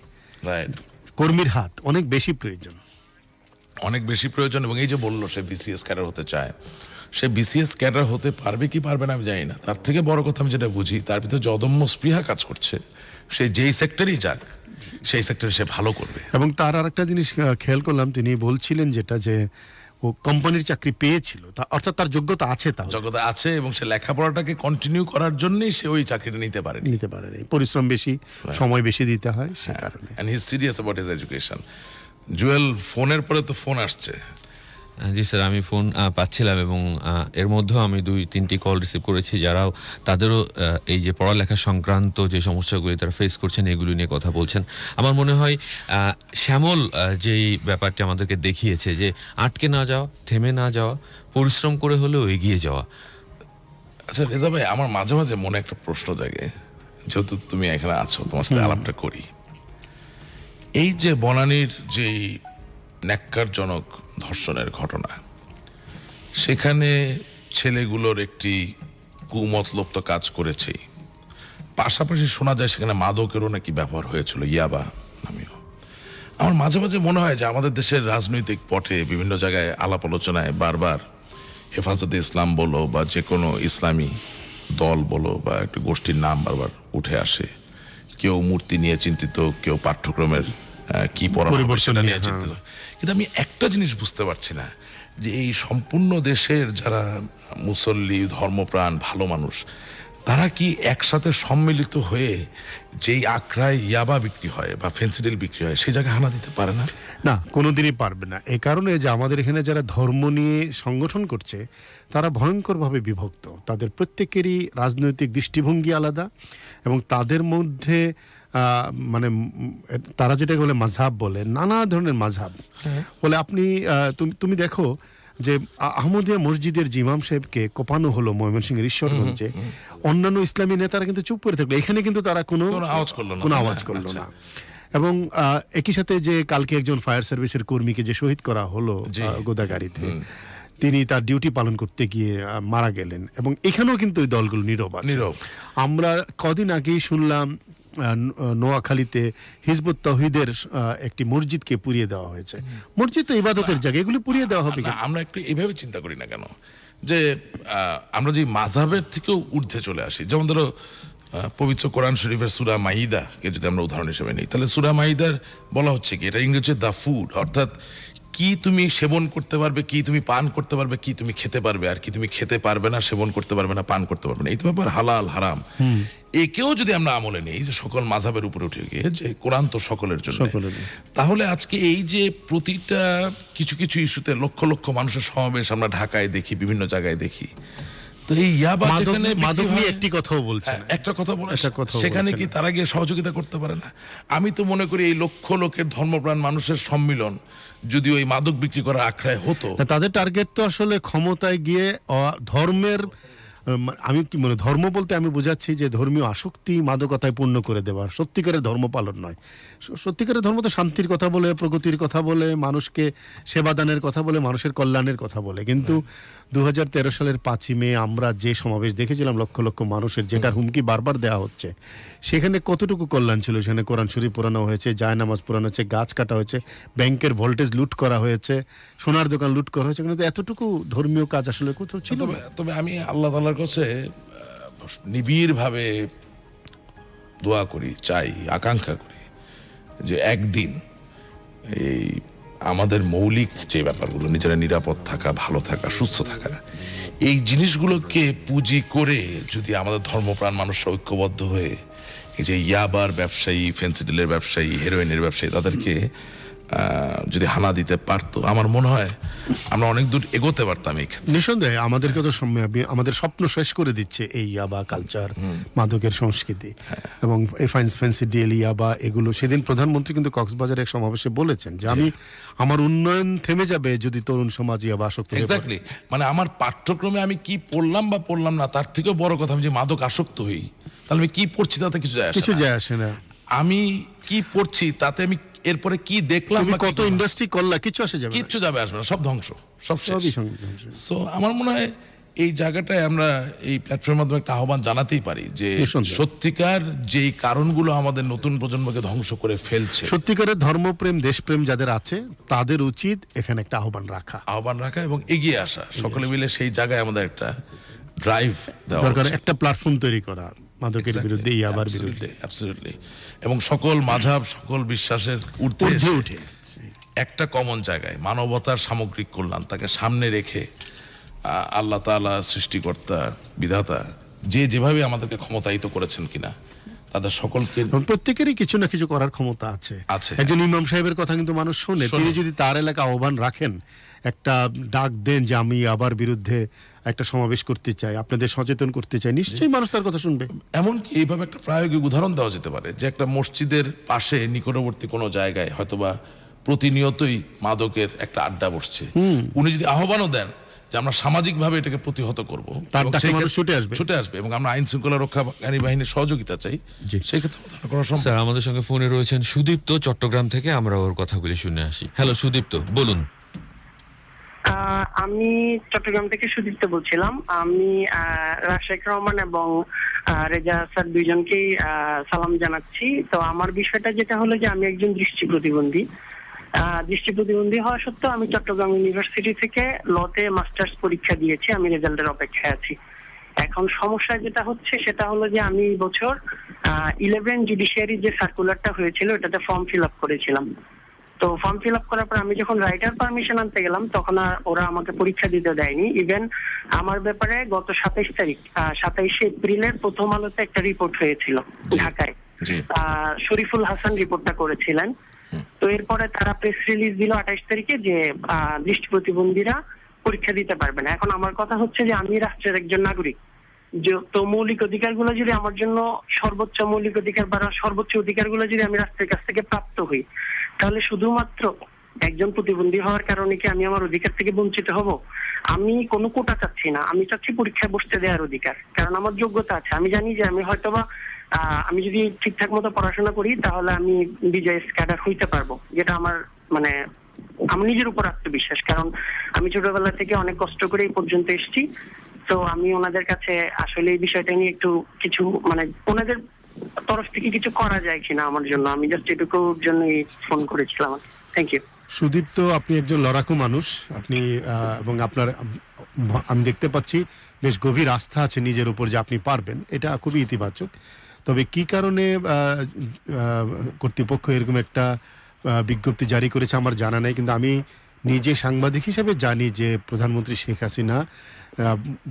রাইট। কর্মীর হাত অনেক বেশি প্রয়োজন। অনেক বেশি প্রয়োজন। এবং এই যে বললো সে বিসিএস ক্যাডার হতে চায়, সে বিসিএস ক্যাডার হতে পারবে কি পারবে না আমি জানি না। তার থেকে বড় কথা আমি যেটা বুঝি, তার ভিতরে যে অদম্য স্পৃহা কাজ করছে, সে যেই সেক্টরেই যাক সেই সেক্টরে সে ভালো করবে। এবং তার আর একটা জিনিস খেয়াল করলাম, তিনি বলছিলেন যেটা যে ও কোম্পানির চাকরি পেয়েছিল, অর্থাৎ তার যোগ্যতা আছে, যোগ্যতা আছে এবং সে লেখাপড়াটাকে কন্টিনিউ করার জন্যই সে ওই চাকরিটা নিতে পারেনি। পরিশ্রম বেশি, সময় বেশি দিতে হয় সে কারণে। And he is serious about his education. Jewel, ফোনের পরে তো ফোন আসছে। জি স্যার, আমি ফোন পাচ্ছিলাম এবং এর মধ্যেও আমি 2-3টি কল রিসিভ করেছি, যারাও তাদেরও এই যে পড়ালেখা সংক্রান্ত যে সমস্যাগুলি তারা ফেস করছেন এগুলি নিয়ে কথা বলছেন। আমার মনে হয় শ্যামল যেই ব্যাপারটি আমাদেরকে দেখিয়েছে যে আটকে না যাওয়া, থেমে না যাওয়া, পরিশ্রম করে হলেও এগিয়ে যাওয়া। আচ্ছা রেজা ভাই, আমার মাঝে মাঝে মনে একটা প্রশ্ন জাগে, যেহেতু তুমি এখানে আছো, তোমার সাথে আলাপটা করি। এই যে বনানীর যেই ন্যাক্কারজনক ধর্ষণের ঘটনা, সেখানে ছেলেগুলোর একটি কুমতলব তো কাজ করেছেই, পাশাপাশি শোনা যায় সেখানে মাদকেরও নাকি ব্যবহার হয়েছিল, ইয়াবা নামীয়। আমার মাঝে মাঝে মনে হয় যে আমাদের দেশের রাজনৈতিক পটে বিভিন্ন জায়গায় আলাপ আলোচনায় বারবার হেফাজতে ইসলাম বলো বা যে কোনো ইসলামী দল বলো বা একটা গোষ্ঠীর নাম বারবার উঠে আসে। কেউ মূর্তি নিয়ে চিন্তিত, কেউ পাঠ্যক্রমের কি পড়ানো সেটা নিয়ে চিন্তিত। কিন্তু আমি একটা জিনিস বুঝতে পারছি না, যে এই সম্পূর্ণ দেশের যারা মুসল্লি, ধর্মপ্রাণ, ভালো মানুষ, তারা কি একসাথে সম্মিলিত হয়ে যেই আখড়ায় ইয়াবা বিক্রি হয় বা ফেন্সিডিল বিক্রি হয় সেই জায়গায় হানা দিতে পারে না? না, কোনোদিনই পারবে না। এই কারণে যে আমাদের এখানে যারা ধর্ম নিয়ে সংগঠন করছে তারা ভয়ঙ্করভাবে বিভক্ত। তাদের প্রত্যেকেরই রাজনৈতিক দৃষ্টিভঙ্গি আলাদা এবং তাদের মধ্যে মানে তারা যেটাকে বলে মাযহাব বলে, নানা ধরনের মাযহাব বলে। আপনি তুমি দেখো যে আহমদিয়া মসজিদের যে ইমাম সাহেবকে কোপানো হলো ময়মনসিংহের ঈশ্বরগঞ্জে, অন্যান্য ইসলামী নেতারা কিন্তু চুপ করে থাকলো, এখানে কিন্তু তারা কোনো আওয়াজ করলো না। এবং একই সাথে যে কালকে একজন ফায়ার সার্ভিসের কর্মীকে যে শহীদ করা হলো গোদাগাড়িতে, তিনি তার ডিউটি পালন করতে গিয়ে মারা গেলেন। এবং এখানেও কিন্তু ওই দলগুলো নীরব আছে। আমরা কদিন আগেই শুনলাম নোয়াখালীতে হিজবুত তাওহীদের একটি মসজিদকে পুড়িয়ে দেওয়া হয়েছে। মসজিদ তো ইবাদতের জায়গা, এগুলি পুড়িয়ে দেওয়া হবে। আমরা একটু এইভাবে চিন্তা করি না কেন যে আমরা যে মাযহাবের থেকেও ঊর্ধ্বে চলে আসি? যেমন ধরো পবিত্র কোরআন শরীফের সূরা মাইদাকে যদি আমরা উদাহরণ হিসেবে নিই, তাহলে সূরা মাইদার বলা হচ্ছে কি, এটা ইংরেজিতে দ্য ফুড, অর্থাৎ কি তুমি সেবন করতে পারবে, কি তুমি পান করতে পারবে, কি তুমি খেতে পারবে, আর কি তুমি খেতে পারবে না, সেবন করতে পারবে না, পান করতে পারবে না। এই তো ব্যাপার হালাল হারাম। একেও যদি আমরা আমলে নেই যে সকল মাযহাবের উপরে উঠে গিয়ে যে কোরআন তো সকলের জন্য, তাহলে আজকে এই যে প্রতিটা কিছু কিছু ইস্যুতে লক্ষ লক্ষ মানুষের সমাবেশ আমরা ঢাকায় দেখি, বিভিন্ন জায়গায় দেখি, তো এই ইয়াবা যেখানে মাদক নিয়ে একটি কথাও বলছে, একটা কথা বলে সেখানে কি তারা গিয়ে সহযোগিতা করতে পারে না? আমি তো মনে করি এই লক্ষ লোকের ধর্মপ্রাণ মানুষের সম্মিলন যদি ওই মাদক বিক্রি করা আখড়ায় হতো, তাদের টার্গেট তো আসলে ক্ষমতায় গিয়ে ধর্মের, আমি কি মনে, ধর্ম বলতে আমি বোঝাচ্ছি যে ধর্মীয় আসক্তি মাদকতায় পূর্ণ করে দেওয়ার, সত্যিকারের ধর্ম পালন নয়। সত্যিকারের ধর্ম তো শান্তির কথা বলে, প্রগতির কথা বলে, মানুষকে সেবাদানের কথা বলে, মানুষের কল্যাণের কথা বলে। কিন্তু 2013 সালের 5ই মে আমরা যে সমাবেশ দেখেছিলাম লক্ষ লক্ষ মানুষের, যেটার হুমকি বারবার দেওয়া হচ্ছে, সেখানে কতটুকু কল্যাণ ছিল? সেখানে কোরআন শরীফ পোড়ানো হয়েছে, জায়নামাজ পোড়ানো হয়েছে, গাছ কাটা হয়েছে, ব্যাংকের ভোল্টেজ লুট করা হয়েছে, সোনার দোকান লুট করা হয়েছে, কিন্তু এতটুকু ধর্মীয় কাজ আসলে কোথাও ছিল। তবে আমি আল্লাহ তাআলার কাছে নিবিড়ভাবে দোয়া করি, চাই, আকাঙ্ক্ষা করি যে একদিন এই আমাদের মৌলিক যে ব্যাপারগুলো, নিজেরা নিরাপদ থাকা, ভালো থাকা, সুস্থ থাকা, এই জিনিসগুলোকে পুঁজি করে যদি আমাদের ধর্মপ্রাণ মানুষরা ঐক্যবদ্ধ হয়ে এই যে ইয়াবার ব্যবসায়ী, ফেন্সিডিলের ব্যবসায়ী, হেরোইনের ব্যবসায়ী, তাদেরকে যদি হানা দিতে পারতো, আমার মনে হয় আমরা অনেক দূর এগোতে পারতাম। এই ক্ষেত্রে নিঃসন্দেহে আমাদেরকে তো আমাদের স্বপ্ন শেষ করে দিচ্ছে এই ইয়াবা কালচার, মাদকের সংস্কৃতি এবং ফেন্সিডিল, ইয়াবা, এগুলো। সেদিন প্রধানমন্ত্রী কিন্তু কক্সবাজারের এক সমাবেশে বলেছেন যে আমার উন্নয়ন থেমে যাবে যদি তরুণ সমাজ ইয়াবা আসক্ত হয়ে পড়ে। এক্স্যাক্টলি, মানে আমার পাঠ্যক্রমে আমি কি পড়লাম বা পড়লাম না, তার থেকেও বড় কথা আমি যে মাদক আসক্ত হই, তাহলে আমি কি পড়ছি তাতে কিছু যায় আসে না। আমি কি পড়ছি তাতে আমি এরপরে কি দেখলাম, কত ইন্ডাস্ট্রি করলা, কিছু আসে যাবে, কিচ্ছু যাবে আসবে না, সব ধ্বংস, সবই ধ্বংস। সো আমার মনে হয় এই জায়গাটায় আমরা এই প্ল্যাটফর্মের মাধ্যমে একটা আহ্বান জানাতেই পারি যে নিঃসন্দেহে। সত্যিকার যেই কারণগুলো আমাদের নতুন প্রজন্মকে ধ্বংস করে ফেলছে, সত্যিকারের ধর্মপ্রেম দেশপ্রেম যাদের আছে তাদের উচিত এখানে একটা আহ্বান রাখা এবং এগিয়ে আসা, সকলে মিলে সেই জায়গায় আমাদের একটা ড্রাইভ দেওয়া দরকার, উচিত। একটা প্ল্যাটফর্ম তৈরি করা মাদকের বিরুদ্ধে, ইয়াবার বিরুদ্ধে। Absolutely. এবং সকল মাযহাব, সকল বিশ্বাসের ঊর্ধ্বে উঠে একটা কমন জায়গায় মানবতার সামগ্রিক কল্যাণ তাকে সামনে রেখে আল্লাহ তাআলা সৃষ্টিকর্তা বিধাতা যেভাবে আমাদেরকে ক্ষমতায়িত করেছেন কিনা তাদের সকলকে, প্রত্যেকেরই কিছু না কিছু করার ক্ষমতা আছে। একজন ইমাম সাহেবের কথা কিন্তু মানুষ শোনে, তিনি যদি তার এলাকা আহ্বান রাখেন, একটা ডাক দেন যে আমি আবার বিরুদ্ধে একটা সমাবেশ করতে চাই, আপনাদের সচেতন করতে চাই, নিশ্চয়ই মানুষ তার কথা শুনবে। এমনকি এইভাবে একটা প্রায়োগিক উদাহরণ দেওয়া যেতে পারে যে একটা মসজিদের পাশে নিকটবর্তী কোনো জায়গায় হয়তোবা প্রতিনিয়তই মাদকের একটা আড্ডা বসছে, উনি যদি আহ্বানও দেন যে আমরা সামাজিকভাবে এটাকে প্রতিহত করব, তার ডাকে মানুষ ছুটে আসবে এবং আমরা আইন শৃঙ্খলা রক্ষাকারী বাহিনীর সহযোগিতা চাই, সেই ক্ষেত্রে করা সম্ভব। স্যার, আমাদের সঙ্গে ফোনে রয়েছেন সুদীপ্ত চট্টগ্রাম থেকে, আমরা ওর কথাগুলি শুনে আসি। হ্যালো সুদীপ্ত, বলুন। আমি চট্টগ্রাম থেকে সুদীপ্ত বলছিলাম। আমি রাশেক রহমান এবং রেজা স্যার দুইজনকেই সালাম জানাচ্ছি। তো আমার বিষয়টা যেটা হলো যে আমি একজন দৃষ্টি প্রতিবন্ধী হওয়া সত্ত্বেও আমি চট্টগ্রাম ইউনিভার্সিটি থেকে লতে মাস্টার্স পরীক্ষা দিয়েছি, আমি রেজাল্টের অপেক্ষায় আছি। এখন সমস্যা যেটা হচ্ছে সেটা হলো যে আমি এই বছর 11 জুডিশিয়ারি যে সার্কুলারটা হয়েছিল এটাতে ফর্ম ফিল আপ করেছিলাম। তো ফর্ম ফিল আপ করার পর আমি যখন রাইটার পারমিশন আনতে গেলাম তখন আর ওরা আমাকে পরীক্ষা দিতে দেয়নি। ইভেন আমার ব্যাপারে গত 27 এপ্রিলের প্রথম আলোতে একটা রিপোর্ট হয়েছিল ঢাকায়, শরীফুল হাসান রিপোর্টটা করেছিলেন। তো এরপরে তারা প্রেস রিলিজ দিল 28 তারিখে যে দৃষ্টি প্রতিবন্ধীরা পরীক্ষা দিতে পারবে না। এখন আমার কথা হচ্ছে যে আমি রাষ্ট্রের একজন নাগরিক, তো মৌলিক অধিকারগুলো যদি আমার জন্য সর্বোচ্চ মৌলিক অধিকার বা সর্বোচ্চ অধিকারগুলো যদি আমি রাষ্ট্রের কাছ থেকে প্রাপ্ত হই, তাহলে শুধুমাত্র একজন প্রতিবন্ধী হওয়ার কারণে কি আমি আমার অধিকার থেকে বঞ্চিত হব? আমি কোনো কোটা চাচ্ছি না, আমি চাচ্ছি পরীক্ষায় বসতে দেওয়ার অধিকার, কারণ আমার যোগ্যতা আছে। আমি জানি যে আমি হয়তোবা আমি যদি ঠিকঠাক মতো পড়াশোনা করি তাহলে আমি বিজয়েস ক্যাডার হইতে পারবো, যেটা আমার মানে আমার নিজের উপর আত্মবিশ্বাস, কারণ আমি ছোটবেলা থেকে অনেক কষ্ট করে এই পর্যন্ত এসেছি। তো আমি ওনাদের কাছে আসলে এই বিষয়টা নিয়ে একটু কিছু মানে ওনাদের তরফ থেকে কিছু করা যায় কিনা আমার জন্য, আমি জাস্ট এটুকুর জন্যই ফোন করেছিলাম। Thank you. সুদীপ্ত, আপনি একজন লড়াকু মানুষ, আপনি এবং আপনার আমি দেখতে পাচ্ছি বেশ গভীর আস্থা আছে নিজের উপর যে আপনি পারবেন, এটা খুবই ইতিবাচক। তবে কি কারণে কর্তৃপক্ষ এরকম একটা বিজ্ঞপ্তি জারি করেছে আমার জানা নেই, কিন্তু আমি নিজে সাংবাদিক হিসেবে জানি যে প্রধানমন্ত্রী শেখ হাসিনা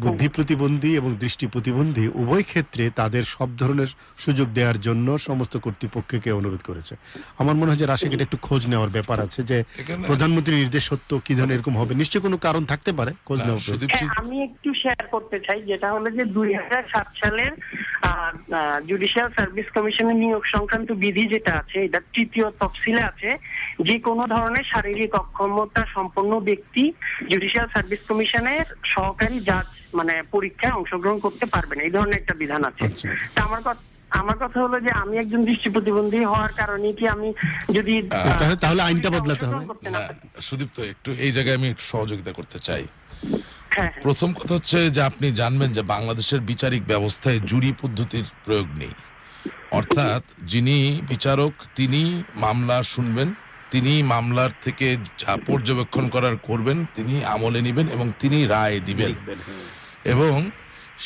বুদ্ধি প্রতিবন্ধী এবং দৃষ্টি প্রতিবন্ধী উভয় ক্ষেত্রে তাদের সব ধরনের সুযোগ দেওয়ার জন্য সমস্ত কর্তৃপক্ষকে অনুরোধ করেছে। আমার মনে হয় যে রাশেক এটা একটু খোঁজ নেওয়ার ব্যাপার আছে যে প্রধানমন্ত্রীর নির্দেশ সত্য কি ধরনের এরকম হবে, নিশ্চয়ই কোনো কারণ থাকতে পারে, খোঁজ নেওয়া। আমি একটু শেয়ার করতে চাই, যেটা হলো যে 2007 সালের জুডিশিয়াল সার্ভিস কমিশনের নিয়োগ সংক্রান্ত বিধি যেটা আছে, এটা 3য় তফসিলে আছে যে কোনো ধরনের শারীরিক অক্ষমতা সম্পন্ন ব্যক্তি জুডিশিয়াল সার্ভিস কমিশনের সহকারী জাজ মানে পরীক্ষায় অংশগ্রহণ করতে পারবে না, এই ধরনের একটা বিধান আছে। তা আমার কথা হলো যে আমি একজন দৃষ্টি প্রতিবন্ধী হওয়ার কারণে কি আমি যদি তাহলে আইনটা বদলাতে হবে? সুদীপ্ত, একটু এই জায়গায় আমি একটু সহযোগিতা করতে চাই। প্রথম কথা হচ্ছে যে আপনি জানবেন যে বাংলাদেশের বিচারিক ব্যবস্থায় জুরি পদ্ধতির প্রয়োগ নেই, অর্থাৎ যিনি বিচারক তিনি মামলা শুনবেন, তিনি মামলার থেকে যা পর্যবেক্ষণ করার করবেন তিনি আমলে নেবেন এবং তিনি রায় দিবেন, এবং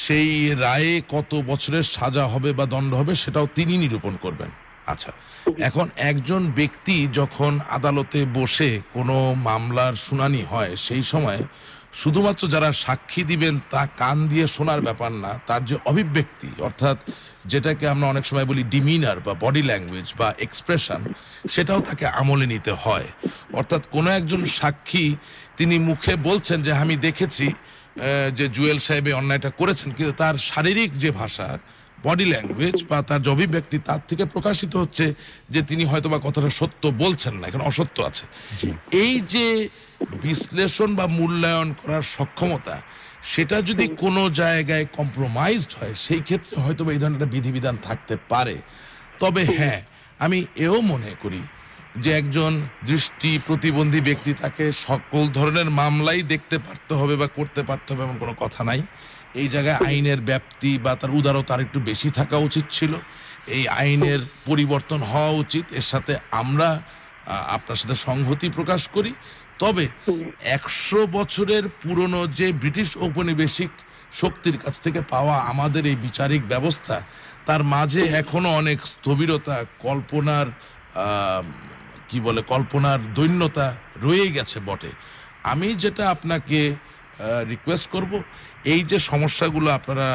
সেই রায়ে কত বছরের সাজা হবে বা দণ্ড হবে সেটাও তিনি নিরূপণ করবেন। আচ্ছা, এখন একজন ব্যক্তি যখন আদালতে বসে কোনো মামলার শুনানি হয় সেই সময় শুধুমাত্র যারা সাক্ষী দিবেন তা কান দিয়ে শোনার ব্যাপার না, তার যে অভিব্যক্তি অর্থাৎ যেটাকে আমরা অনেক সময় বলি ডিমিনার বা বডি ল্যাঙ্গুয়েজ বা এক্সপ্রেশন, সেটাও তাকে আমলে নিতে হয়। অর্থাৎ কোনো একজন সাক্ষী তিনি মুখে বলছেন যে আমি দেখেছি যে জুয়েল সাহেব এই অন্যায়টা করেছেন, কিন্তু তার শারীরিক যে ভাষা বডি ল্যাঙ্গুয়েজ বা তার যে অভিব্যক্তি তার থেকে প্রকাশিত হচ্ছে যে তিনি হয়তোবা কথাটা সত্য বলছেন না, এখানে অসত্য আছে। এই যে বিশ্লেষণ বা মূল্যায়ন করার সক্ষমতা, সেটা যদি কোনো জায়গায় কম্প্রোমাইজড হয় সেই ক্ষেত্রে হয়তোবা এই ধরনের একটা বিধিবিধান থাকতে পারে। তবে হ্যাঁ, আমি এও মনে করি যে একজন দৃষ্টি প্রতিবন্ধী ব্যক্তি তাকে সকল ধরনের মামলাই দেখতে পারতে হবে বা করতে পারতে হবে এমন কোনো কথা নাই। এই জায়গায় আইনের ব্যাপ্তি বা তার উদারতা আর একটু বেশি থাকা উচিত ছিল। এই আইনের পরিবর্তন হওয়া উচিত। এর সাথে আমরা আপনার সাথে সংহতি প্রকাশ করি। তবে 100 বছরের পুরনো যে ব্রিটিশ ঔপনিবেশিক শক্তির কাছ থেকে পাওয়া আমাদের এই বিচারিক ব্যবস্থা, তার মাঝে এখনো অনেক স্থবিরতা, কল্পনার কল্পনার দৈন্যতা রয়ে গেছে বটে। আমি যেটা আপনাকে রিকোয়েস্ট করব, এই যে সমস্যাগুলো আপনারা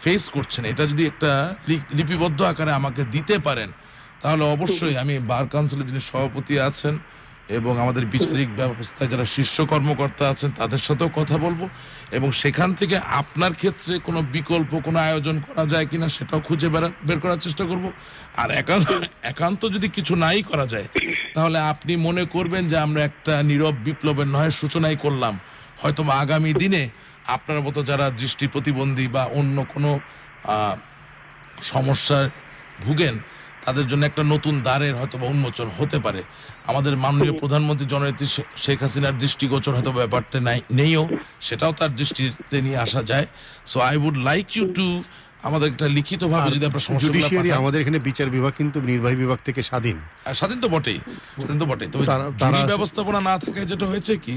ফেস করছেন, এটা যদি একটা লিপিবদ্ধ আকারে আমাকে দিতে পারেন, তাহলে অবশ্যই আমি বার কাউন্সিলের যিনি সভাপতি আছেন এবং আমাদের বিচারিক ব্যবস্থায় যারা শীর্ষ কর্মকর্তা আছেন তাদের সাথেও কথা বলবো, এবং সেখান থেকে আপনার ক্ষেত্রে কোনো বিকল্প কোনো আয়োজন করা যায় কিনা সেটাও খুঁজে বের করার চেষ্টা করব। আর একান্ত যদি কিছু নাই করা যায়, তাহলে আপনি মনে করবেন যে আমরা একটা নীরব বিপ্লবের নয় সূচনাই করলাম। হয়তো আগামী দিনে আপনার মতো যারা দৃষ্টি প্রতিবন্ধী বা অন্য কোনো সমস্যায় ভুগেন, তাদের জন্য একটা নতুন দ্বারের হয়তো বা উন্মোচন হতে পারে। আমাদের মাননীয় প্রধানমন্ত্রী জননেত্রী শেখ হাসিনার দৃষ্টিগোচর হয়তো ব্যাপারটা নেইও, সেটাও তার দৃষ্টিতে নিয়ে আসা যায়। So I would like you to আমাদের একটা লিখিতভাবে যদি আপনার জুডিশিয়ারি, আমাদের এখানে বিচার বিভাগ কিন্তু নির্বাহী বিভাগ থেকে স্বাধীন। স্বাধীন তো বটেই, তবে জুরি ব্যবস্থাপনা না থাকে যেটা হয়েছে কি,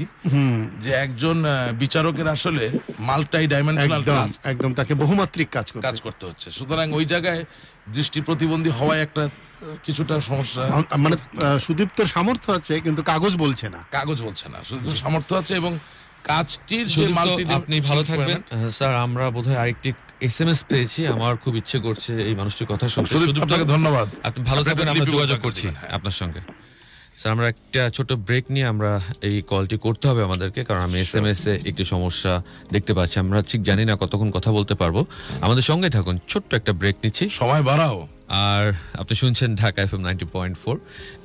যে একজন বিচারকের আসলে মাল্টি ডাইমেনশনাল একদম তাকে বহুমাত্রিক কাজ করতে হচ্ছে। সুতরাং ওই জায়গায় দৃষ্টি প্রতিবন্ধী হওয়ায় একটা কিছুটা সমস্যা, মানে সুদীপ্তর সামর্থ্য আছে কিন্তু কাগজ বলছে না, শুধু সামর্থ্য আছে এবং কাজটির যে আপনি ভালো থাকবেন স্যার। আমরা বোধহয় আরেকটি SMS পেয়েছি, আমার খুব ইচ্ছে করছে এই মানুষটির কথা শুনতে। আপনাকে ধন্যবাদ, আপনি ভালো থাকবেন, আমরা যোগাযোগ করছি আপনার সঙ্গে। স্যার আমরা একটা ছোট ব্রেক নিয়ে আমরা এই কলটি করতে হবে আমাদেরকে, কারণ আমি SMS এ একটি সমস্যা দেখতে পাচ্ছি। আমরা ঠিক জানি না কতক্ষণ কথা বলতে পারবো। আমাদের সঙ্গে থাকুন, ছোট্ট একটা ব্রেক নিচ্ছি, সময় বাড়াও। আর আপনি শুনছেন ঢাকা FM 90.4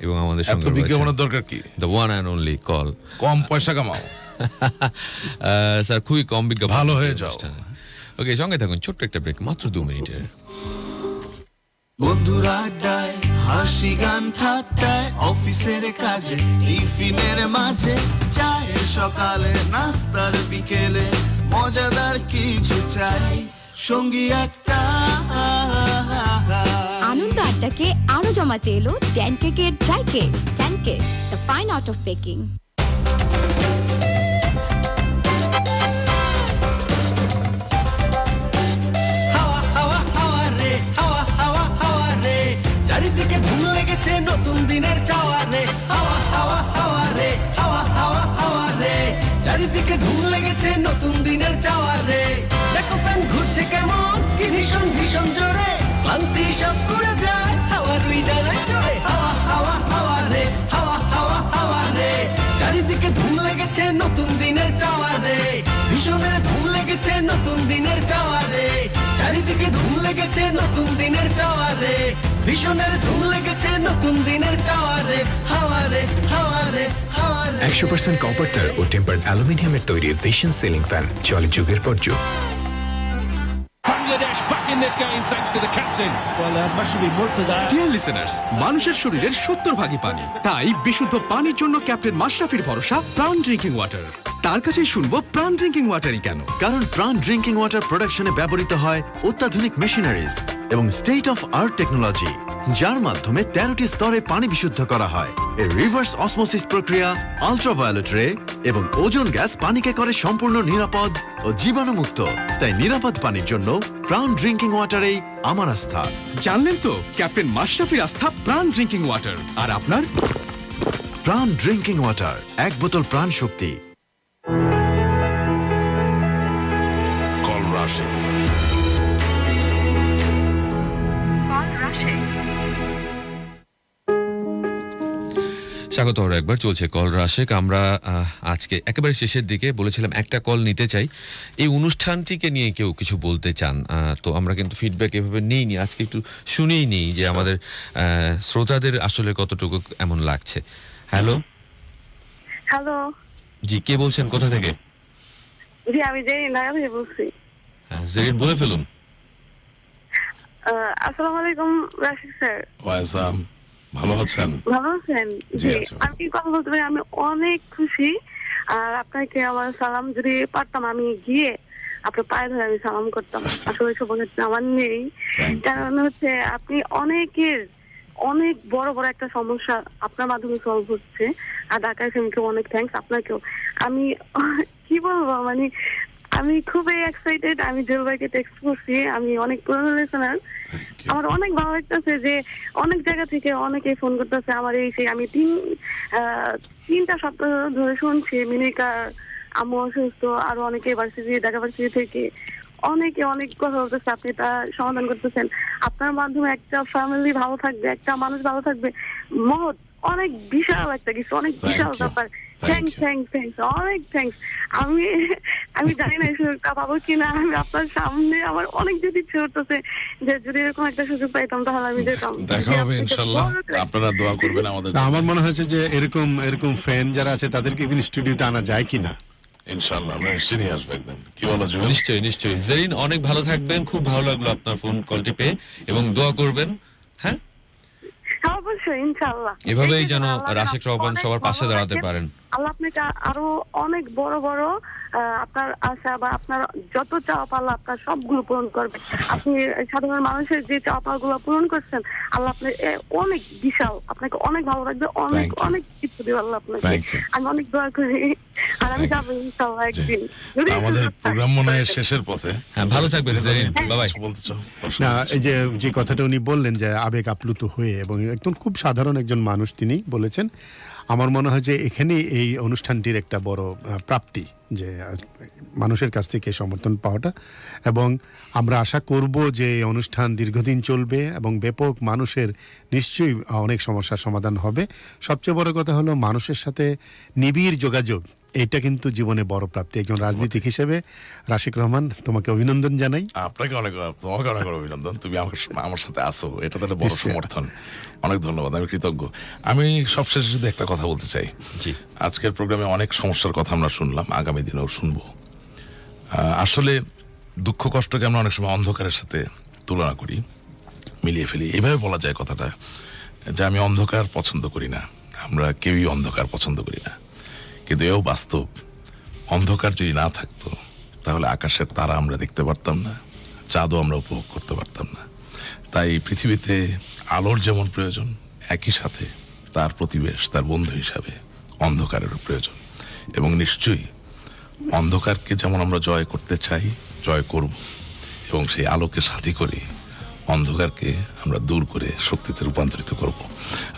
এবং আমাদের সঙ্গে বিজ্ঞাপনের দরকার কি, the one and only call. কম পয়সা কামাও স্যার, খুবই কম বিজ্ঞাপন, ভালো হয়ে যাও। ওকে, সঙ্গে থাকুন, ছোট্ট একটা ব্রেক, মাত্র 2 মিনিটের। বন্ধুরা আড্ডায়, হাসি গান ঠাট্টায়, অফিসের কাজে, টিফিনের মাঝে, চায়ের সকালে, নাস্তার বিকেলে, মজাদার কিছু চাই, সঙ্গী একটা। আনন্দ আড্ডাকে আরো জমাতে এলো 10K dry cake. 10K, the fine art of baking. চারিদিকে ধুম লেগেছে নতুন দিনের চাওয়া রে, হাওয়া হাওয়া হাওয়া রে, হাওয়া হাওয়া হাওয়া রে। চারিদিকে ধুম লেগেছে নতুন দিনের চাওয়া রে। দেখো ফ্যান ঘুরছে কেমন, কি ভীষণ ভীষণ জোরে, ক্লান্তি সব উড়ে যায় হাওয়ার ওই ডানায় চড়ে, হাওয়া হাওয়া হাওয়া রে, হাওয়া হাওয়া হাওয়া রে। চারিদিকে ধুম লেগেছে নতুন দিনের চাওয়া রে, ভীষণের ধুম লেগেছে নতুন দিনের চাওয়া রে। চারিদিকে ধুম লেগেছে নতুন দিনের চাওয়া রে, ভীষণের ধুম লেগেছে নতুন দিনের চাওয়া রে, হাওয়া রে, হাওয়া রে, হাওয়া রে। 100% কপার তার ও টেম্পার্ড অ্যালুমিনিয়ামের তৈরি ভিশন সিলিং ফ্যান চলে যুগের পর যুগ। ডিয়ার লিসেনার্স, মানুষের শরীরের 70 ভাগই পানি, তাই বিশুদ্ধ পানির জন্য ক্যাপ্টেন মাশরাফির ভরসা প্রাণ ড্রিঙ্কিং ওয়াটার। তার কাছে শুনবো প্রাণ ড্রিঙ্কিং ওয়াটারই কেন। কারণ প্রাণ ড্রিঙ্কিং ওয়াটার প্রোডাকশনে ব্যবহৃত হয় অত্যাধুনিক মেশিনারিজ এবং স্টেট অফ আর্ট টেকনোলজি, যার মাধ্যমে 13টি স্তরে পানি বিশুদ্ধ করা হয়। এর রিভার্স অসমোসিস প্রক্রিয়া, আল্ট্রাভায়োলেট রে এবং ওজোন গ্যাস পানিকে করে সম্পূর্ণ নিরাপদ ও জীবাণুমুক্ত। তাই নিরাপদ পানির জন্য প্রাণ ড্রিঙ্কিং ওয়াটারেই আমার আস্থা। জানলেন তো, ক্যাপ্টেন মাশরাফির আস্থা প্রাণ ড্রিঙ্কিং ওয়াটার। আর আপনার? প্রাণ ড্রিঙ্কিং ওয়াটার, 1 বোতল প্রাণ শক্তি। কল রাশি। স্বাগত আরো একবার, চলছে কল রাশেক। আমরা আজকে একেবারে শেষের দিকে বলেছিলাম একটা কল নিতে চাই। এই অনুষ্ঠানটিকে নিয়ে কেউ কিছু বলতে চান, তো আমরা কিন্তু ফিডব্যাক এভাবে নিইনি, আজকে একটু শুনেই নিই যে আমাদের শ্রোতাদের আসলে কতটুকু এমন লাগছে। হ্যালো হ্যালো, জি, কে বলছেন, কোথা থেকে? জি আমি জেরিন ঢাকা থেকে বলছি। জেরিন, বলে ফেলুন। আসসালামু আলাইকুম রাশিদ স্যার। ওয়াসালাম। ভালো আছেন? ভালো আছেন? জি, জি, আছি। আমি কথা বলতে পারি আমি অনেক খুশি। আর আপনাকে আমার সালাম যদি পারতাম আমি গিয়ে আপনার পায়ে ধরে আমি সালাম করতাম। আসলে সৌভাগ্য আমার নেই, কারণ হচ্ছে আপনি অনেক বড় বড় একটা সমস্যা আপনার মাধ্যমে সলভ হচ্ছে। আর ঢাকা এফএমকে অনেক থ্যাঙ্কস, আপনাকেও। আমি কি বলবো, মানে আমি খুবই এক্সাইটেড। আমি জেল ভাইকে টেক্সট করছি, আমি অনেক পুরনো লিসেনার। আমার অনেক ভালো লাগতেছে যে অনেক জায়গা থেকে অনেকে ফোন করতেছে আমার এই সেই। আমি তিনটা সপ্তাহ ধরে শুনছি মিনিকার আম্মু অসুস্থ, আরো অনেকে ঢাকা ভার্সিটি থেকে অনেকে অনেক কথা বলতেছে, আপনি তা সমাধান করতেছেন। আপনার মাধ্যমে একটা ফ্যামিলি ভালো থাকবে, একটা মানুষ ভালো থাকবে, মহৎ অনেক বিশাল একটা কিছু, অনেক বিশাল ব্যাপার। থ্যাংকস, অনেক থ্যাংকস। আমি জানি না এই সুযোগটা পাবো কিনা। আমি আপনার সামনে আমার অনেক যদি ইচ্ছে করতেছে যে যদি এরকম একটা সুযোগ পাইতাম তাহলে আমি যেতাম। দেখা হবে ইনশাআল্লাহ, আপনারা দোয়া করবেন আমাদের। আমার মনে হয়েছে যে এরকম ফ্যান যারা আছে তাদেরকে একদিন স্টুডিওতে আনা যায় কিনা। ইনশাআল্লাহ আমরা নিশ্চয়ই আসবো একদিন। কি বলো জুয়েল? নিশ্চয়ই জেরিন, অনেক ভালো থাকবেন। খুব ভালো লাগলো আপনার ফোন কলটি পেয়ে, এবং দোয়া করবেন। হ্যাঁ, অবশ্যই ইনশাআল্লাহ। এভাবেই যেন রাশেক রহমান সবার পাশে দাঁড়াতে পারেন। আল্লাহ আপনাকে আরো অনেক বড় বড় আপনার আশা বা আপনার যত চাওয়া পাল্লা আপনার সবগুলো পূরণ করবে। আপনি সাধারণ মানুষের যে চাওয়া পাল্লাগুলো পূরণ করছেন, আল্লাহ আপনার অনেক বিশাল, আপনাকে অনেক ভালো রাখবে, অনেক কিছু দেবে আল্লাহ আপনাকে। আমি অনেক দোয়া করি, আর আমি যাবো ইনশাআল্লাহ একদিন। আমাদের প্রোগ্রাম মনে হয় শেষের পথে। হ্যাঁ, ভালো থাকবেন জেরিন, বাই বাই। বলতে চাও? না, এই যে কথাটা উনি বললেন যে আবেগ আপ্লুত হয়ে, এবং একদম খুব সাধারণ একজন মানুষ তিনি বলেছেন। আমার মনে হয় যে এখানেই এই অনুষ্ঠানটির একটা বড় প্রাপ্তি, যে মানুষের কাছ থেকে সমর্থন পাওয়াটা। এবং আমরা আশা করব যে এই অনুষ্ঠান দীর্ঘদিন চলবে এবং ব্যাপক মানুষের নিশ্চয়ই অনেক সমস্যার সমাধান হবে। সবচেয়ে বড় কথা হলো মানুষের সাথে নিবিড় যোগাযোগ, এটা কিন্তু জীবনে বড় প্রাপ্তি। একজন রাজনীতিক হিসেবে রাশিক রহমান, তোমাকে অভিনন্দন জানাই। তোমাকে অনেক অভিনন্দন। তুমি আমার সাথে আসো, এটা তাহলে বড় সমর্থন। অনেক ধন্যবাদ, আমি কৃতজ্ঞ। আমি সবশেষে শুধু একটা কথা বলতে চাই। আজকের প্রোগ্রামে অনেক সমস্যার কথা আমরা শুনলাম, আগামী দিনেও শুনবো। আসলে দুঃখ কষ্টকে আমরা অনেক সময় অন্ধকারের সাথে তুলনা করি, মিলিয়ে ফেলি। এইভাবে বলা যায় কথাটা যে আমি অন্ধকার পছন্দ করি না, আমরা কেউই অন্ধকার পছন্দ করি না। কিন্তু এও বাস্তব, অন্ধকার যদি না থাকতো তাহলে আকাশের তারা আমরা দেখতে পারতাম না, চাঁদও আমরা উপভোগ করতে পারতাম না। তাই পৃথিবীতে আলোর যেমন প্রয়োজন, একই সাথে তার প্রতিবেশ, তার বন্ধু হিসাবে অন্ধকারেরও প্রয়োজন। এবং নিশ্চয়ই অন্ধকারকে যেমন আমরা জয় করতে চাই, জয় করব, এবং সেই আলোকে সাথী করে অন্ধকারকে আমরা দূর করে শক্তিতে রূপান্তরিত করব।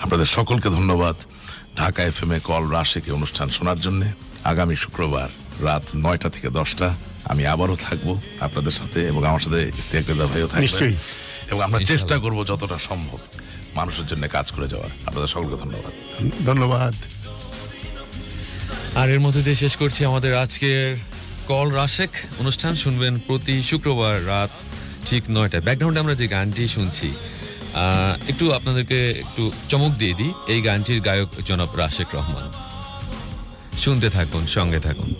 আপনাদের সকলকে ধন্যবাদ। ঢাকা এফএম-এ কল রাশেক অনুষ্ঠান শোনার জন্য। আগামী শুক্রবার রাত 9টা থেকে 10টা আমি আবারও থাকবো আপনাদের সাথে, এবং আমার সাথে ইস্তিয়াকুল্লাহ ভাইও থাকবে। নিশ্চয়ই। এবং আমরা চেষ্টা করব যতটা সম্ভব মানুষের জন্য কাজ করে যাওয়ার। আপনাদের সকলকে ধন্যবাদ। ধন্যবাদ। আর এর মধ্যে দিয়ে শেষ করছি আমাদের আজকের কল রাশেক অনুষ্ঠান। শুনবেন প্রতি শুক্রবার রাত ঠিক 9টায়। ব্যাকগ্রাউন্ডে আমরা যে গানটি শুনছি, একটু আপনাদেরকে একটু চমক দিয়ে দিই। এই গানটির গায়ক জনাব রাশেক রহমান। শুনতে থাকুন, সঙ্গে থাকুন।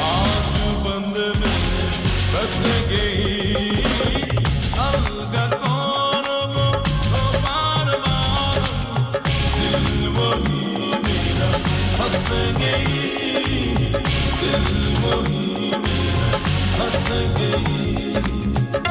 आज बंद में बस गई जिंदगी